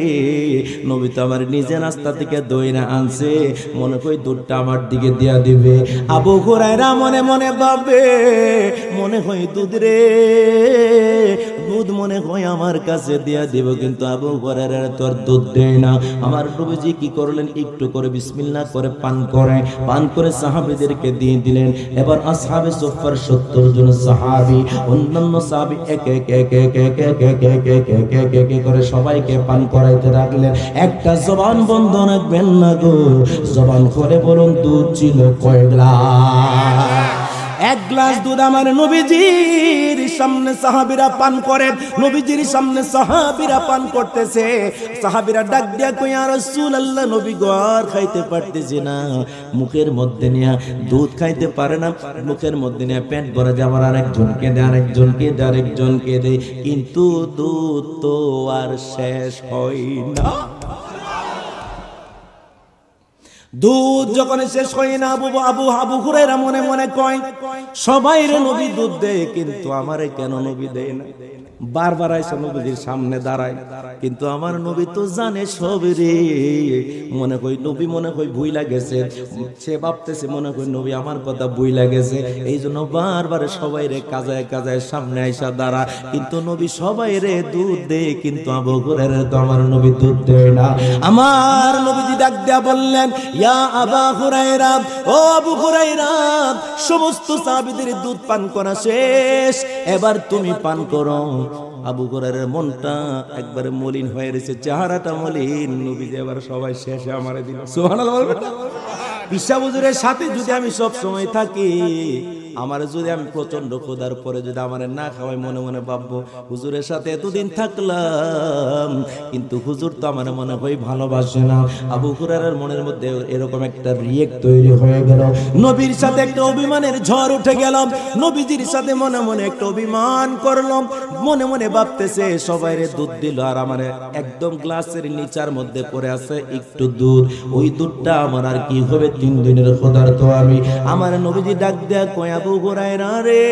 নবী তো আমার নিজে নাস্তা থেকে দইরা আনছে, মনে কই দুধটা আমার দিকে দিয়া দিবে। আবু হুরায়রা মনে মনে ভাবে, মনে হয় দুধ রে, দুধ মনে হয় আমার কাছে দিয়া দিব, কিন্তু আবু হুরায়রা তো আর দুধ দেয় না। আমার নবীজি কি করলেন? একটু করে বিসমিল্লাহ করে পান করে সাহাবীদেরকে দিয়ে দিলেন। এবার আসহাবে সুফফার 70 জন সাহাবী, অন্যান্য সাহাবী এক করে সবাইকে পান করাইতে লাগলেন। একটা জবান বন্ধ রাখবেন না গো, জবান খুলে বলুন, দুধ ছিল কয় গ্লাস? 1 গ্লাস দুধ আমার নবীজির সামনে সাহাবীরা পান করেন। নবীজির সামনে সাহাবীরা পান করতেছে। সাহাবীরা ডাক দিয়া কই, ইয়া রাসূলুল্লাহ, নবী গো আর খাইতে পারতেছি না, মুখের মধ্যে নিয়া দুধ খাইতে পারে না, মুখের মধ্যে নিয়া পেট ভরে যাবার, আরেকজনকে দে, আরেকজনকে দে, আরেকজনকে দে, কিন্তু দুধ তো আর শেষ হয় না। দুধ যখন শেষ হয় না, আবু হুরায়রা মনে মনে কয়, সবাই রে নবী দুধ দেয়, কিন্তু আমারে কেন নবী দেয় না? বারবার আইসা নবীর সামনে দাঁড়ায়, কিন্তু আমার নবী তো জানে সব রে। মনে কই নবী মনে কই ভুইলা গেছে, সে ভাবতেছে মনে কই নবী আমার কথা ভুইলা গেছে। এই জন্য বারবার সবাই রে কাজায় কাজায় সামনে আইসা দাঁড়া, কিন্তু নবী সবাই রে দুধ দেয়, কিন্তু আবু হুরায়রা তো আমার নবী দুধ দেয় না। আমার নবীজি ডাক দিয়া বললেন, ইয়া আবা হুরায়রা, ও আবু হুরায়রা, সমস্ত সাহাবীদের দুধ পান করা শেষ, এবার তুমি পান করো। আবু হুরায়রার মনটা একবারে মলিন হয়ে রয়েছে, চেহারাটা মলিন। নবীজি এবার সবাই শেষে আমারে দিল। সুবহানাল্লাহ বলবেন না? পিসা হুজুরের সাথে যদি আমি সব সময় থাকি, আমার যদি আমি প্রচন্ড ক্ষুধার পরে যদি আমার না খাওয়াই, মনে মনে ভাববো হুজুরের সাথে এতদিন থাকলাম, কিন্তু হুজুর তো আমার মনে হয় ভালোবাসে না। আবু হুরায়রার মনের মধ্যে এরকম একটা রিয়েক্ট তৈরি হয়ে গেল। নবীর সাথে একটা অভিমানের ঝড় উঠে গেল। নবীজির সাথে মনে মনে একটা অভিমান করলাম। মনে মনে ভাবতেছে সবাই রে দুধ দিল, আর আমার একদম গ্লাসের নিচার মধ্যে পড়ে আছে একটু দুধ। ওই দুধটা আমার আর কি হবে? 3 দিনের ক্ষুধার্ত আমি। আমার নবীজি ডাক দেয়া কয়, আবু হুরায়রা রে,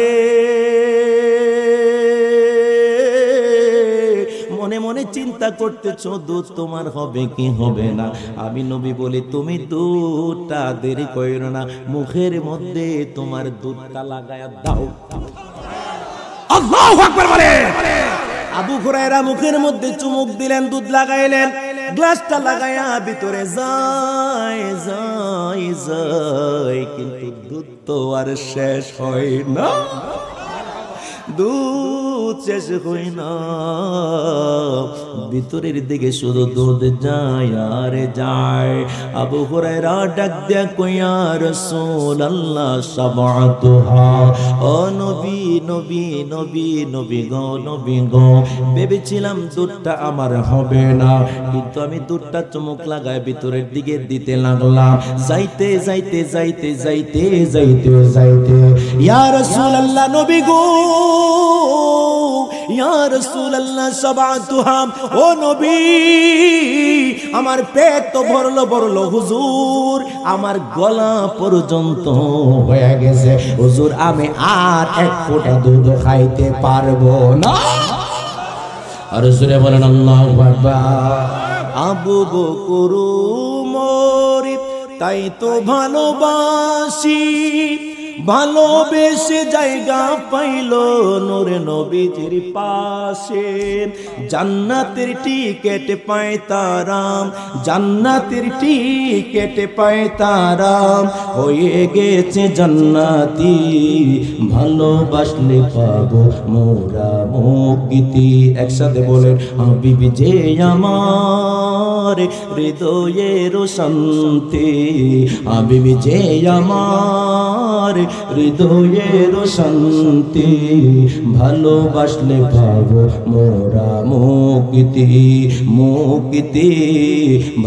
মনে মনে চিন্তা করতেছ দুধ তোমার হবে কি হবে না। আমি নবী বলি, তুমি দুধটা দেরি কইরো না, মুখের মধ্যে তোমার দুধটা লাগায়া দাও। আল্লাহু আকবার বলে। আবু হুরায়রা মুখের মধ্যে চুমুক দিলেন, দুধ লাগাইলেন, গ্লাসটা লাগায়া ভিতরে যায় যায় যায়, কিন্তু দুধ তো আর শেষ হয় না। দুধ শেষ হয় না, ভিতরের দিকে শুধু দুধ যায় আর যায়। আবু হুরায়রা ডাক দেয়া কই, ইয়া রাসূলুল্লাহ, সাবাতুহা, ও নবী নবী নবী নবী গো, নবী গো, ভেবেছিলাম দুধটা আমার হবে না, কিন্তু আমি দুধটা চমক লাগায় ভিতরের দিকে দিতে লাগলাম। যাইতে যাইতে যাইতে যাইতে যাইতে যাইতে, ইয়া রাসূলুল্লাহ, নবী গো, ইয়া রাসূলুল্লাহ, সাবাতুহা, ও নবী, আমার পেট তো ভরলো হুজুর, আমার গলা পর্যন্ত হয়ে গেছে হুজুর, আমি আর এক ফোঁটা দুধ খাইতে পারবো না। আর জোরে বলেন আল্লাহু আকবার। আবু বকর উমর তাই তো ভালোবাসি, ভালোবেসে জায়গা পাইল নূরে নবীজির পাশে। জান্নাতের টিকেট পায় তারাম, জান্নাতের টিকেট পায় তারাম, হয়ে গেছে জান্নাতি, ভালোবাসলে পাবো মোরা মুক্তি। একসাথে বলেন হাবিবি যে আমার হৃদয়ের শান্তি, হাবিবি যে আমার হৃদয়ের শান্তি, ভালোবাসলে পাবো মোরা মুক্তি, মুক্তি,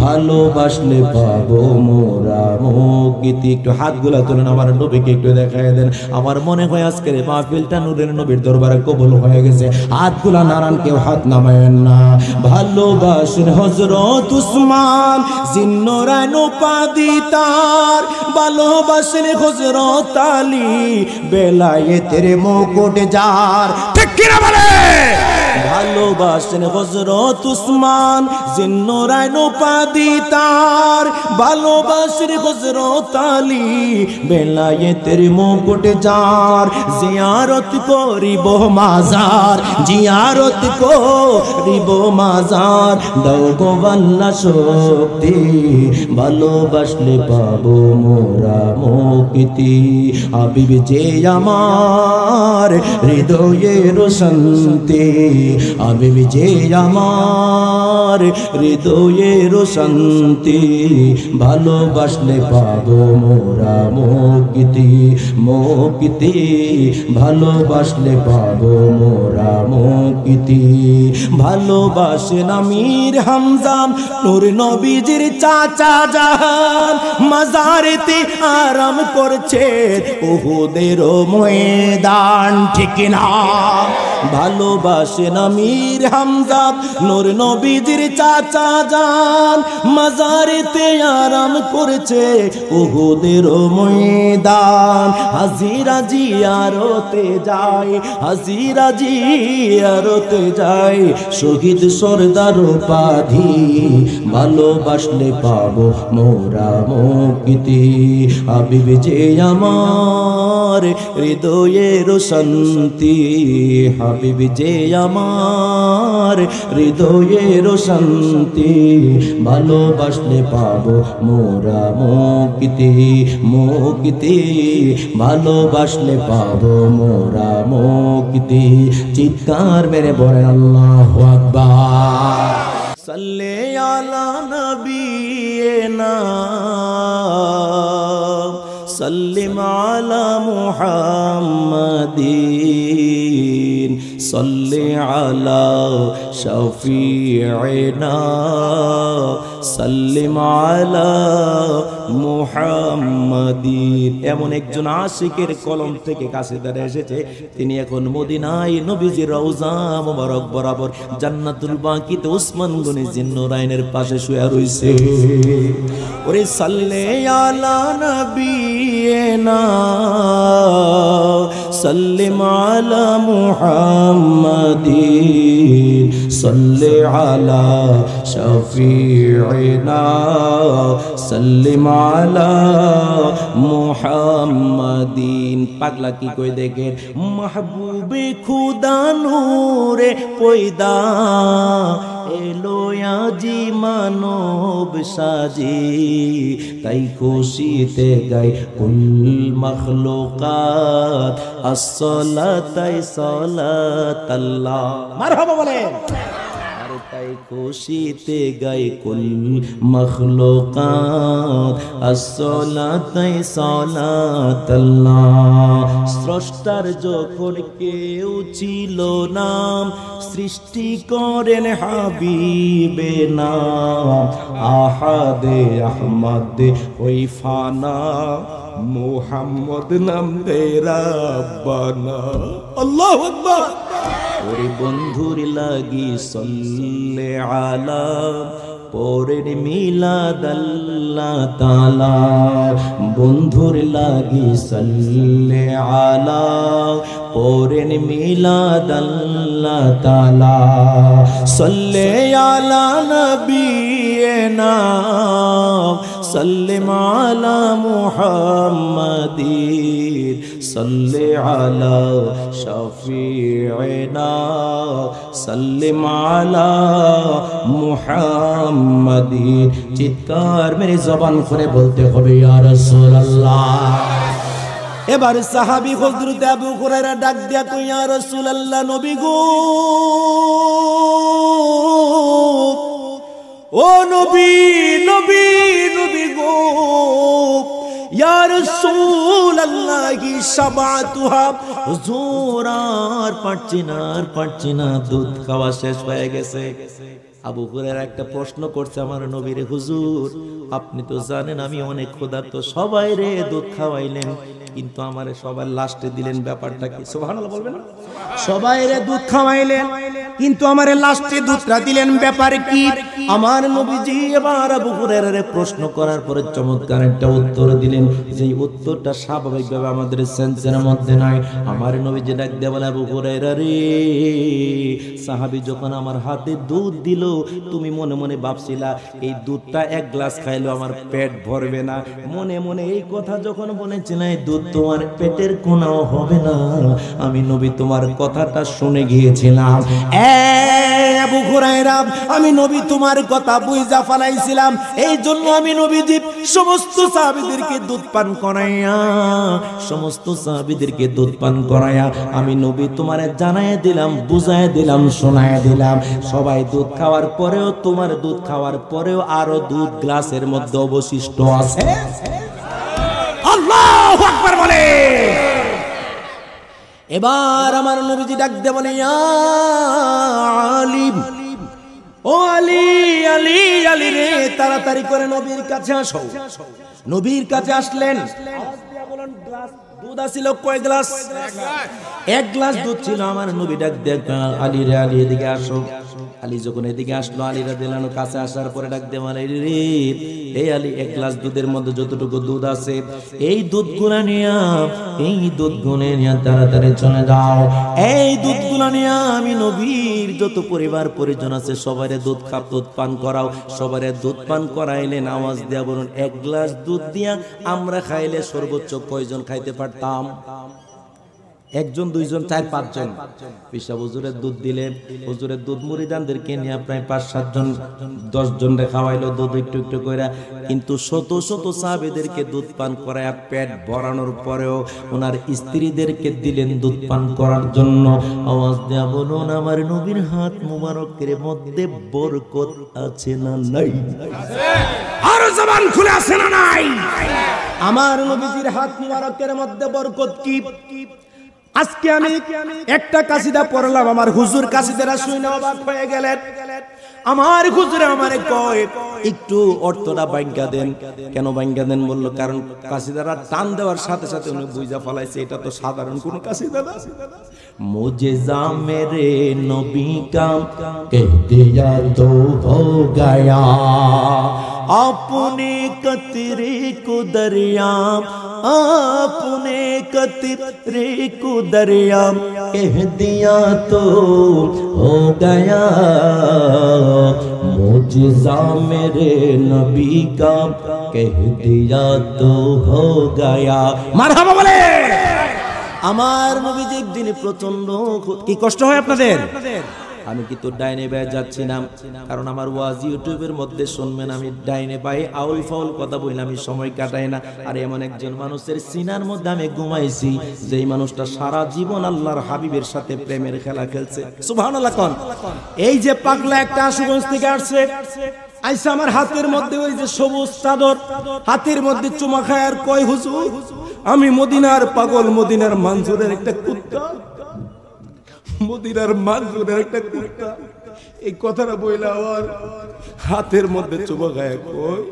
ভালোবাসলে পাবো মোরা মুক্তি। একটু হাতগুলা তুলেন, আমার নবীকে একটু দেখায় দেন। আমার মনে হয় আজকের মাহফিলটা নূরের নবীর দরবারে কবুল হয়ে গেছে। হাতগুলা নারান, কেউ হাত নামায়েন না। ভালোবাসেন হযরত উসমান জিন্নুরাইন উপাধি তার, ভালোবাসেন হযরত আলী বেলায়েতের মুকুট যার। ঠিক কি না বলে? ভালোবাসেন হযরত উসমান জিন্নুরাইন উপাধি তার, ভালোবাসেন হযরত আলী বেলায়েতের মুকুট যার। জিয়ারত করিব মাজার, জিয়ারত করিব মাজার, দাও গো আল্লাহ শক্তি, ভালোবাসলে পাবো মোরা মুক্তি। হাবিবি যে আমার হৃদয়ের শান্তি, হাবিবি যে আমার হৃদয়ের শান্তি, ভালোবাসলে পাবো মোরা মুক্তি, মুক্তি, ভালোবাসলে পাবো মোরা মুক্তি। ভালোবাসেন আমির হামজা নূর নবীজির চাচা জান, মাজারেতে আরাম করছে উহুদের ময়দান। ঠিক না? ভালোবাসেন আমির হামজা নূর নবীজির চাচা জান, মাজারেতে আরাম করেছে উহুদের ময়দান। হাজিরা জিয়ারতে যায়, হাজিরা জিয়ারতে যায়, শহীদ সরদার উপাধি, ভালোবাসলে পাবো মোরা মুক্তি। হাবিবি যে আমার হৃদয়ের শান্তি, হাবিবি যে আমার হৃদয়ের শান্তি, ভালোবাসলে পাবো মোরা মুক্তি, মুক্তি, ভালোবাসলে পাবো মোরা মুক্তি। চিৎকার মেরে বলেন আল্লাহু আকবার। সাল্লে আলা নবিয়িনা সাল্লিম আলা মুহাম্মাদিন সাল্লি আলা শাফিঈনা সাল্লিম আলা মুহাম্মাদিন। এমন একজন আশিকের কলম থেকে কাছে দাঁড়িয়ে এসেছে, তিনি এখন মদিনায় নবীজির রওজা মোবারক বরাবর জান্নাতুল বাকিতে ওসমান গনি জিন্নুরাইনের পাশে শুয়ে রইছে। ওরে সাল্লে আলা নবিয়িনা সাল্লিম আলা মুহাম্মাদিন সাল্লি আলা শাফিঈনা সাল্লিম আলা মুহাম্মাদিন। পাগলা কি কই দেখেন, মাহবুবে খুদা নূরে পয়দা এলো আজি মানব সাজি, তাই খুশিতে গাই কুল মখলুকাত আসসালাতাই সালাতাল্লাহ। মারহাবা বলেন। তাই খুশিতে গাই কুল মখলুকাত আসসালাতাই সালাতাল্লাহ। স্রষ্টার যখন কেউ ছিল না, সৃষ্টি করেন হাবিবে নাম, আহাদে আহমদ ওই ফানা মুহাম্মদ নাম তেরা বানা। আল্লাহু আকবার। ওরে বন্ধুর লাগি সাল্লে আলা পরের মিলাদ আল্লাহ তাআলা বন্ধুর লাগি সাল্লে আলা পরের মিলাদ আল্লাহ তাআলা সাল্লে আলা নবিয়না সাল্লিম আলা মুহাম্মাদিন সাল্লি আলা শাফিঈনা সাল্লিম আলা মুহাম্মাদিন চিৎকার মেরে জবান করে বলতে হবে ইয়া রাসূলুল্লাহ। এবার সাহাবী হযরত আবু হুরায়রা ডাক দিয়া কই ইয়া রাসূলুল্লাহ নবী গো ও নবী নবী নবী গো ইয়া রাসূলুল্লাহ কি সাবাতুহা হুজুর আর পারছি না দুধ খাওয়া শেষ হয়ে গেছে। আবু হুরায়রা একটা প্রশ্ন করছে আমার নবীর হুজুর আপনি তো জানেন আমি অনেক ক্ষুধার্ত সবাই রে দুধ খাওয়াইলেন কিন্তু আমারে সবার লাস্টে দিলেন ব্যাপারটা কি সুবহানাল্লাহ বলবেন সবাই রে দুধ খাওয়াইলেন কিন্তু আমারে লাস্টে দুধটা দিলেন ব্যাপার কি আমার নবীজি এবার আবু হুরায়রারে প্রশ্ন করার পরে চমৎকার একটা উত্তর দিলেন যেই উত্তরটা স্বাভাবিকভাবে আমাদের সেন্সের মধ্যে নাই। আমার নবীজি ডাক দিয়ে বলে আবু হুরায়রা রে সাহাবী যখন আমার হাতে দুধ দিল তুমি মনে মনে ভাবছিলা এই দুধটা এক গ্লাস খাইলো আমার পেট ভরবে না মনে মনে এই কথা যখন বলেছিলা এই দুধ তোমার পেটের কোনাও হবে না আমি নবী তোমার কথাটা শুনে গিয়েছিলাম আবু হুরায়রা আমি নবী তোমার কথা বুঝা ফেলাইছিলাম এই জন্য আমি নবীজি সমস্ত সাহাবীদেরকে দুধ পান করায়া আমি নবী তোমারে জানায় দিলাম বুঝায় দিলাম শোনায় দিলাম সবাই দুধ খাওয়ার পরেও তোমার দুধ খাওয়ার পরেও আরো দুধ গ্লাসের মধ্যে অবশিষ্ট আছে। আল্লাহু আকবার বলে এবার আমার নবীজি ডাক দিয়ে বলে ইয়া আলী ও আলী আলী আলী রে তাড়াতাড়ি করে নবীর কাছে আসো। নবীর কাছে আসলেন দুধ আসিল কয় গ্লাস এক গ্লাস দুধ ছিল। আমার নবী ডাক দিয়ে আলী রে আলী এদিকে আসো। আলী যখন এদিকে আসলো আলী রাদিয়াল্লাহু আনহু কাছে আসার পরে ডাক দিয়ে বলে রে এই আলী এক গ্লাস দুধের মধ্যে যতটুকু দুধ আছে এই দুধগুলা নিয়ে তাড়াতাড়ি চলে যাও। এই দুধগুলা নিয়ে আমি নবীর যত পরিবার পরিজন আছে সবারে দুধ পান করাও। সবারে দুধ পান করাইলেন আওয়াজ দিয়া বলুন এক গ্লাস দুধ দিয়া আমরা খাইলে সর্বোচ্চ কয়জন খাইতে পারতাম একজন দুইজন চার পাঁচজন পিসা হুজুরের দুধ দিলেন হুজুরের দুধ মুরিদানদেরকে নিয়ে প্রায় 5-7 জন 10 জন রে খাওয়াইলো দুধ একটু একটু করে কিন্তু শত শত সাহাবীদেরকে দুধ পান করায়া পেট ভরানোর পরেও ওনার স্ত্রীদেরকে দিলেন দুধ পান করার জন্য। আওয়াজ দেয়া বলুন আমার নবীর হাত মুবারকের মধ্যে বরকত আছে না নাই আর জবান খুলে আছে না নাই আমার নবীজির হাত মুবারকের মধ্যে বরকত কি আজকে আমি একটা কাসিদা পড়লাম আমার হুজুর কাসিদারা শুনে অবাক হয়ে গেলেন। আমার হুজুরে আমারে কয় একটু অর্থটা বাইঙ্গা দেন। কেন বাইঙ্গা দেন বললো কারণ কাসিদারা টান দেওয়ার সাথে সাথে উনি বুঝা ফলাইছে এটা তো সাধারণ কোন কাসিদা না। মুজিজা মেরে নবী কা কহ দিয়া তো হো গয়া अपने कतरे को दरिया अपने कतरे को दरिया कह दिया तो हो गया मुजिज़ा मेरे नबी का कह दिया तो हो गया মারহাবা বলে আমার নবীজি একদিন প্রচন্ড কি কষ্ট হয় আপনাদের আমি কিন্তু ডাইনে বায়ে যাচ্ছি না কারণ আমার ওয়াজ ইউটিউবের মধ্যে শুনবেন আমি ডাইনে বায়ে আউল ফাউল কথা বলি আমি সময় কাটাই না। আর এমন একজন মানুষের সিনার মধ্যে আমি ঘুমাইছি যেই মানুষটা সারা জীবন আল্লাহর হাবিবের সাথে প্রেমের খেলা খেলছে সুবহানাল্লাহ কোন এই যে পাগলা একটা আশুগঞ্জ থেকে আসছে আইসা আমার হাতের মধ্যে ওই যে সবুজ চাদর হাতের মধ্যে চুমা খায় আর কয় হুজুর আমি মদিনার পাগল মদিনার মানজুরের একটা কুত্তা মদিনার মানজুরের একটা কুত্তা এই কথাটা বইলা আর হাতের মধ্যে চুমা খায় কয়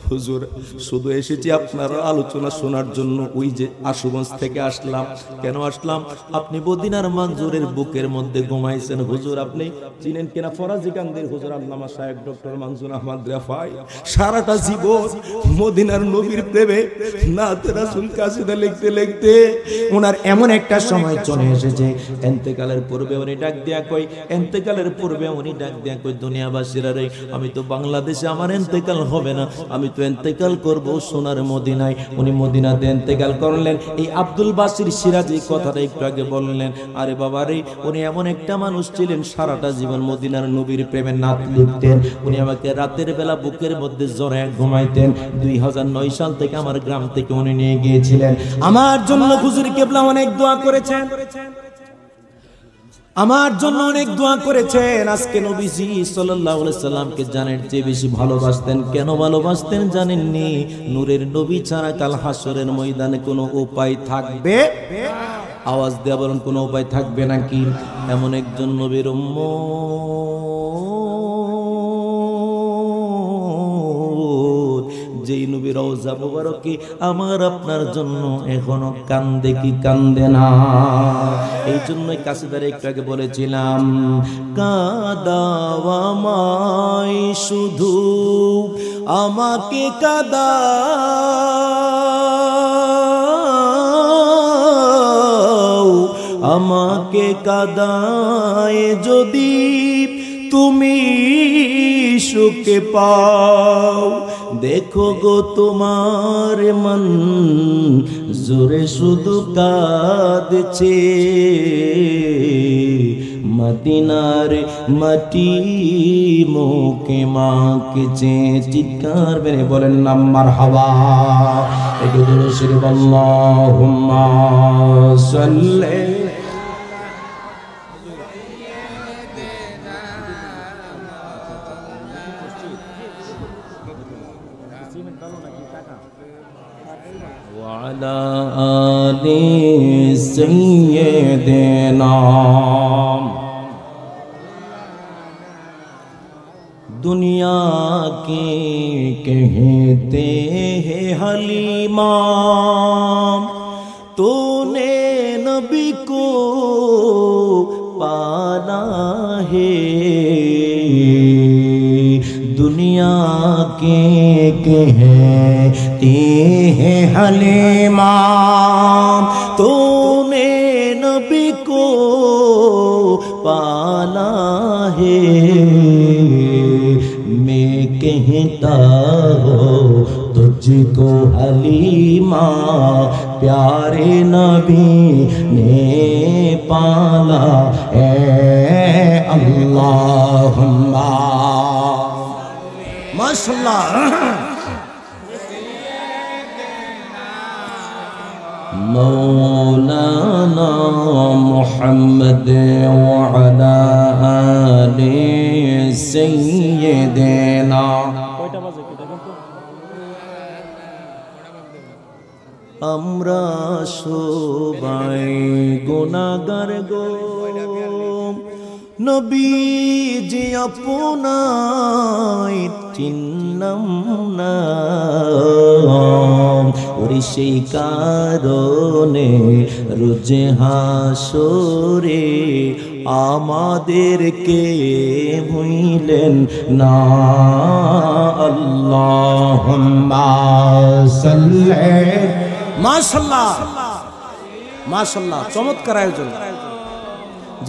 হুজুর শুধু এসেছি আপনার আলোচনা শোনার জন্য। ওই যে আশুগঞ্জ থেকে আসলাম। কেন আসলাম? আপনি মদিনার মঞ্জুরের বুকের মধ্যে ঘুমাইছেন। হুজুর আপনি চিনেন কিনা ফরাজি কান্দির হুজুর আল্লামা শায়েখ ডক্টর মনজুর আহমদ রাফাই সারাটা জীবন মদিনার নবীর প্রেমে নাতে রাসূল কাসিদা লিখতে লিখতে ওনার এমন একটা সময় চলে এসেছে, ইন্তেকালের পূর্বে উনি ডাক দিয়া কই, ইন্তেকালের পূর্বে উনি ডাক দিয়া কই, দুনিয়াবাসীরা রে, আমি তো বাংলাদেশে আমার ইন্তেকাল হবে না, আমি তো ইন্তেকাল করব সোনার মদিনায়। উনি মদিনাতে ইন্তেকাল করলেন। এই আব্দুল বাসির সিরাজি কথাটা একটু আগে বললেন। আরে বাবা রে, উনি এমন একটা মানুষ ছিলেন সারাটা জীবন মদিনার নবীর প্রেমে নাত লিখতেন। উনি আমাকে রাতের বেলা বুকের মধ্যে জড়ায় ঘুমাইতেন। 2009 সাল থেকে আমার গ্রাম থেকে উনি নিয়ে গিয়েছিলেন। আমার জন্য হুজুর কেবলা অনেক দোয়া করেছেন, আমার জন্য অনেক দোয়া করেছেন। আজকে নবীজি সাল্লাল্লাহু আলাইহি সাল্লামকে জানের চেয়ে বেশি ভালোবাসতেন। কেন ভালোবাসতেন জানেননি? নূরের নবী ছাড়া কাল হাসরের ময়দানে কোনো উপায় থাকবে? আওয়াজ দেয়া বলেন, কোনো উপায় থাকবে নাকি? এমন একজন নবীর উম্মত, যেই নবী রওজা মুবারকে আমার আপনার জন্য এখনো কান্দে কি কান্দে না? এই জন্যই কাসিদারে একটু আগে বলেছিলাম, কাদাও আমায় শুধু আমাকে কাদাও, আমাকে কাদায় যদি তুমি সুখে পাও, দেখো গো তোমার মন জোরে শুধু কাঁদছে, মদিনার মাটি মুখে মাখছে। চিৎকার মেরে বলেন না মারহাবা। একটু জোরে শরীফ আল্লাহুম্মা সাল্লি। وعلى آل سيدنا। दुनिया के कहते हैं हलीमा, तूने नबी को पाला है। दुनिया के कहते हैं हलीमा, तूने नबी को पाला है। मैं कहता हूँ तुझको हलीमा, प्यारे नबी ने पाला है। अल्लाहुम्मा माशाअल्लाह। मौलाना मुहम्मद वअला आले सय्यिदना। আমরা সবাই গুনাহগার গো, নবীজি আপনায় চিনলাম না, ওরে সেই কারণে রোজ হাসরে আমাদেরকে ভুলিলেন না। আল্লাহুম্মা সাল্লি। মাশাআল্লাহ মাশাআল্লাহ, চমৎকার আয়োজন।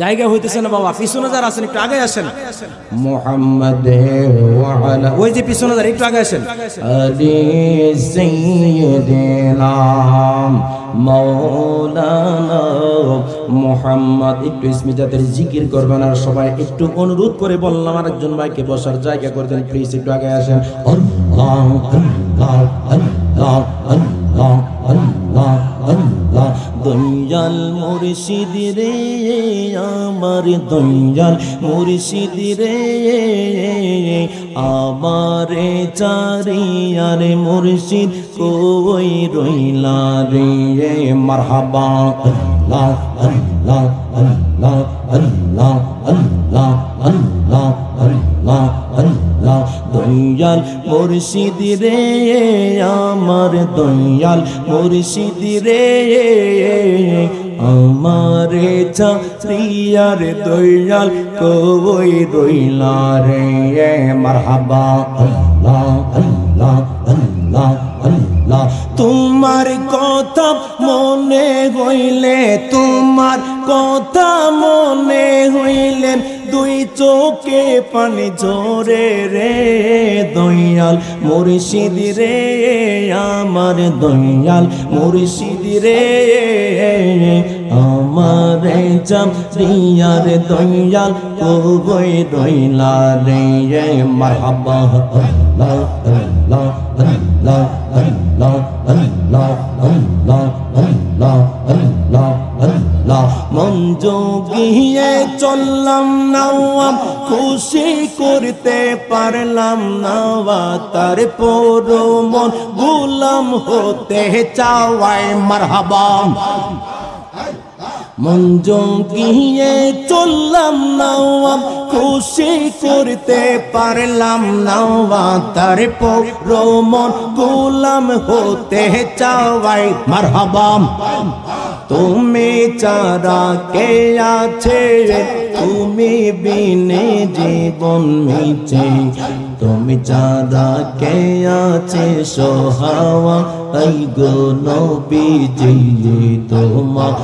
জায়গা হইতেছে না বাবা, পিছনে যারা আছেন একটু আগে আসেন। মুহাম্মদ ওয়া আলা, ওই যে পিছনে যারা একটু আগে আসেন। আলি সাইয়্যিদিনা মাওলানা মুহাম্মদ। একটু ইসমি জাতের জিকির করবেন। আর সবাই একটু অনুরোধ করে বললাম আরেকজন ভাইকে বসার জায়গা করে দেন প্লিজ, একটু আগে আসেন। আল্লাহ আল্লাহ আল্লাহ আল্লাহ আল্লাহ আল্লাহ দয়াল মুর্শিদ রে আমার দয়াল মুর্শিদ রে আমারে চারিয়ার মুর্শিদ কই রইলা রে মারহাবা আল্লাহ আল্লাহ আল্লাহ আল্লাহ আল্লাহ আল্লাহ আল্লাহ আল্লাহ দয়াল মুর্শিদ রে আমার দয়াল মুর্শিদ রে আমারে চারিয়ার দয়াল কই রইলা রে মারহাবা আল্লাহ আল্লাহ আল্লাহ আল্লাহ তোমার কথা মনে হইলে তোমার কথা মনে হইলে দুই চোখে পানি ঝরে রে দয়াল মুর্শিদ রে আমার দয়াল মুর্শিদ রে আমারে চারিয়ার দয়াল কই রইলা রে মারহাবা আল্লাহ আল্লাহ আল্লাহ আল্লাহ আল্লাহ আল্লাহ আল্লাহ আল্লাহ আল্লাহ মন যোগিয়ে চললাম না খুশি করতে পারলাম না তার পর মন গোলাম হতে চাওয়াই মারহাবা মন যোগিয়ে চললাম না খুশি করতে পারলাম না তার পর মন গোলাম হতে চাওয়াই মারহাবা তুমি চারা কে আছে তুমি বিনে জীবন মিছে তুমি চারা কে আছে সোহাওয়া এই গো নবীজি তোমার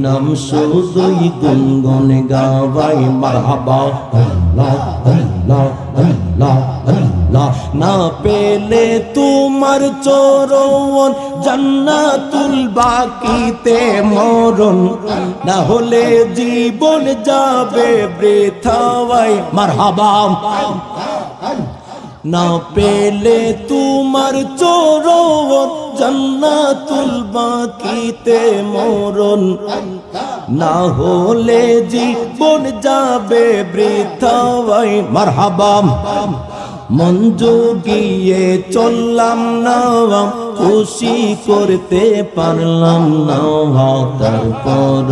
নাম শুধুই গুনগুন গাওয়াই মারহাবা আল্লাহ আল্লাহ আল্লাহ আল্লাহ না পেলে তোমার চরণ জান্নাতুল বাকিতে মরণ না হলে জীবন যাবে বৃথায় মারহাবা না পেলে তোমার চরণ জান্নাতুল বাকিতে মরণ না হলে জীবন যাবে বৃথায় মারহাবা মন যোগিয়ে চললাম না খুশি করতে পারলাম না তারপর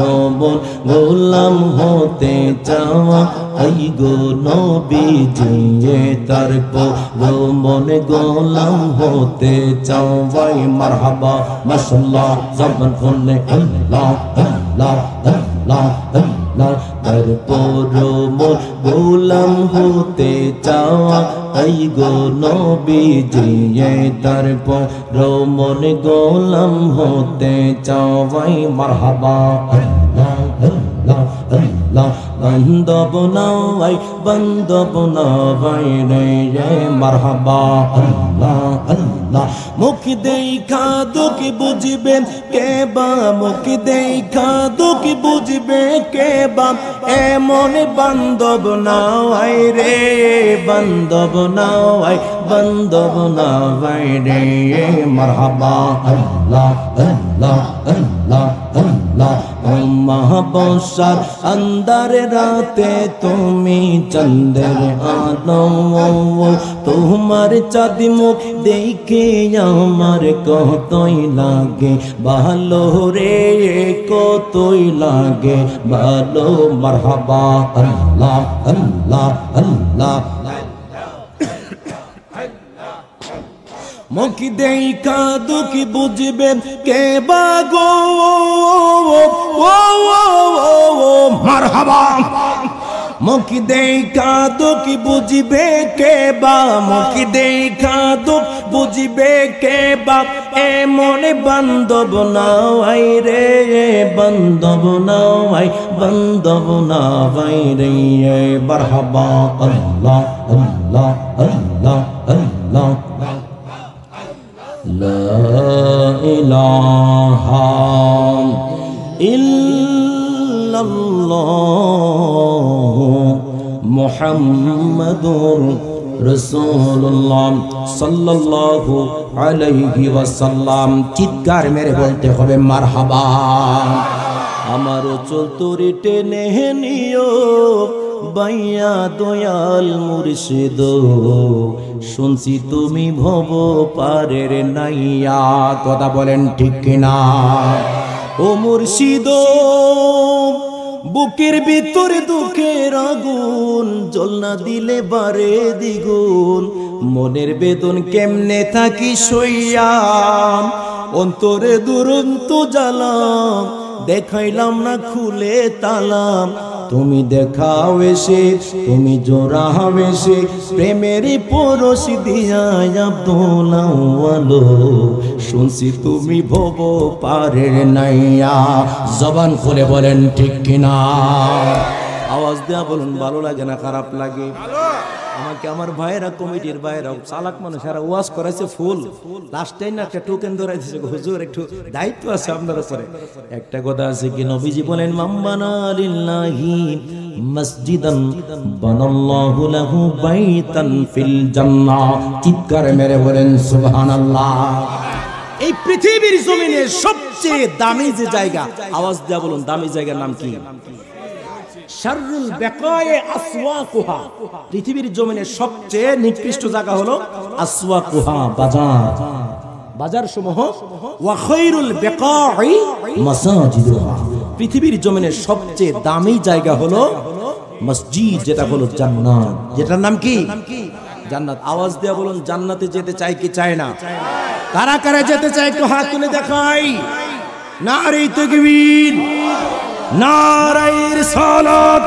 গোলাম হতে চাওয়া এই গো নবীজি তারপর মন গোলাম হতে চাওয়াই মারহাবা মাশাআল্লাহ জবান খুলে আল্লাহ আল্লাহ আল্লাহ আল্লাহ তারপর মন গোলাম হতে চাওয়া এই গো নবীজি তারপর মন গোলাম হতে চাওয়াই মারহাবা আল্লাহ আল্লাহ আল্লাহ বন্দব নাওয়াই বন্দব নাওয়াই রে মারহাবা আল্লাহ আল্লাহ মুখ দেখা দুঃখ বুঝবে কে বা মুখ দেখা দুঃখ বুঝবে কে বা এমন বান্ধব নাওয়াই রে বান্ধব নাওয়াই বান্ধব নাওয়াই রে মারহাবা আল্লাহ আল্লাহ আল্লাহ আল্লাহ মহাবসার अंदर राते তুমি চন্দ্রের আলো তোমার চাঁদ মুখ দেখে আমার কতই লাগে ভালো রে কতই লাগে ভালো মারহাবা আল্লাহ আল্লাহ আল্লাহ মুখ দেখা দুঃখ বুঝবে কে বা গো মারহাবা মুখ দেখা দুঃখ বুঝবে কে বা মুখ দেখা দুঃখ বুঝবে কে বা এমন বান্ধব নাওয়াই রে বান্ধব নাওয়াই বান্ধব নাওয়াই রে মারহাবা আল্লাহ আল্লাহ আল্লাহ আল্লাহ لا إله إلا الله محمد রাসূলুল্লাহ সাল্লাল্লাহু আলাইহি ওয়াসাল্লাম। চিৎকার মেরে বলতে হবে মারহাবা। আমারও চতুরি টেনে নিও বাইয়া দয়াল মুর্শিদ, শুনছি তুমি ভব পারের নাইয়া। কথা বলেন ঠিক কিনা? ও মুর্শিদ, বুকের ভিতরে দুঃখের আগুন জ্বলনা দিলে বারে দ্বিগুণ, মনের বেদন কেমনে থাকি সইয়া, অন্তরে দুরন্ত জ্বালাম দেখাইলাম না খুলে তালাম, তুমি দেখাও এসে তুমি জোড়াও এসে, প্রেমের পরশ দিয়া আব্দুল্লাহ ওয়ালো, শুনছি তুমি ভব পারের নাইয়া। জবান খুলে বলেন ঠিক কিনা? আওয়াজ দেয়া বলুন, ভালো লাগে না খারাপ লাগে? আমাকে আমার ভাইয়েরা, কমিটির ভাইয়েরা, চালাক মানুষ, এরা ওয়াজ করাইছে ফুল, লাস্ট টাইম একটা টোকেন ধরাই দিয়েছে, হুজুর একটু দায়িত্ব আছে আপনার উপরে। একটা কথা আছে কি, নবীজি বলেন মাম্মানা লিল্লাহি মসজিদান বানাল্লাহু লাহু বাইতান ফিল জান্নাহ। চিৎকার মেরে বলেন সুবহানাল্লাহ। এই পৃথিবীর জমিনে সবচেয়ে দামি যে জায়গা, আওয়াজ দেয়া বলুন, দামি জায়গার নাম কি? শাররুল বাকায়ে আসওয়াকুহা। পৃথিবীর জমিনে সবচেয়ে নিকৃষ্ট জায়গা হলো আসওয়াকুহা, বাজার, বাজার সমূহ। ওয়া খায়রুল বাকাই মাসাজিদুহা। পৃথিবীর জমিনে সবচেয়ে দামি জায়গা হলো মসজিদ, যেটা হলো জান্নাত। যেটার নাম কি? জান্নাত। আওয়াজ দেয়া বলুন, জান্নাতে যেতে চাই কি চায় না? কারা কারা যেতে চায় একটু হাত তুলে দেখাই। নারে তাকবীর, নারে রিসালাত,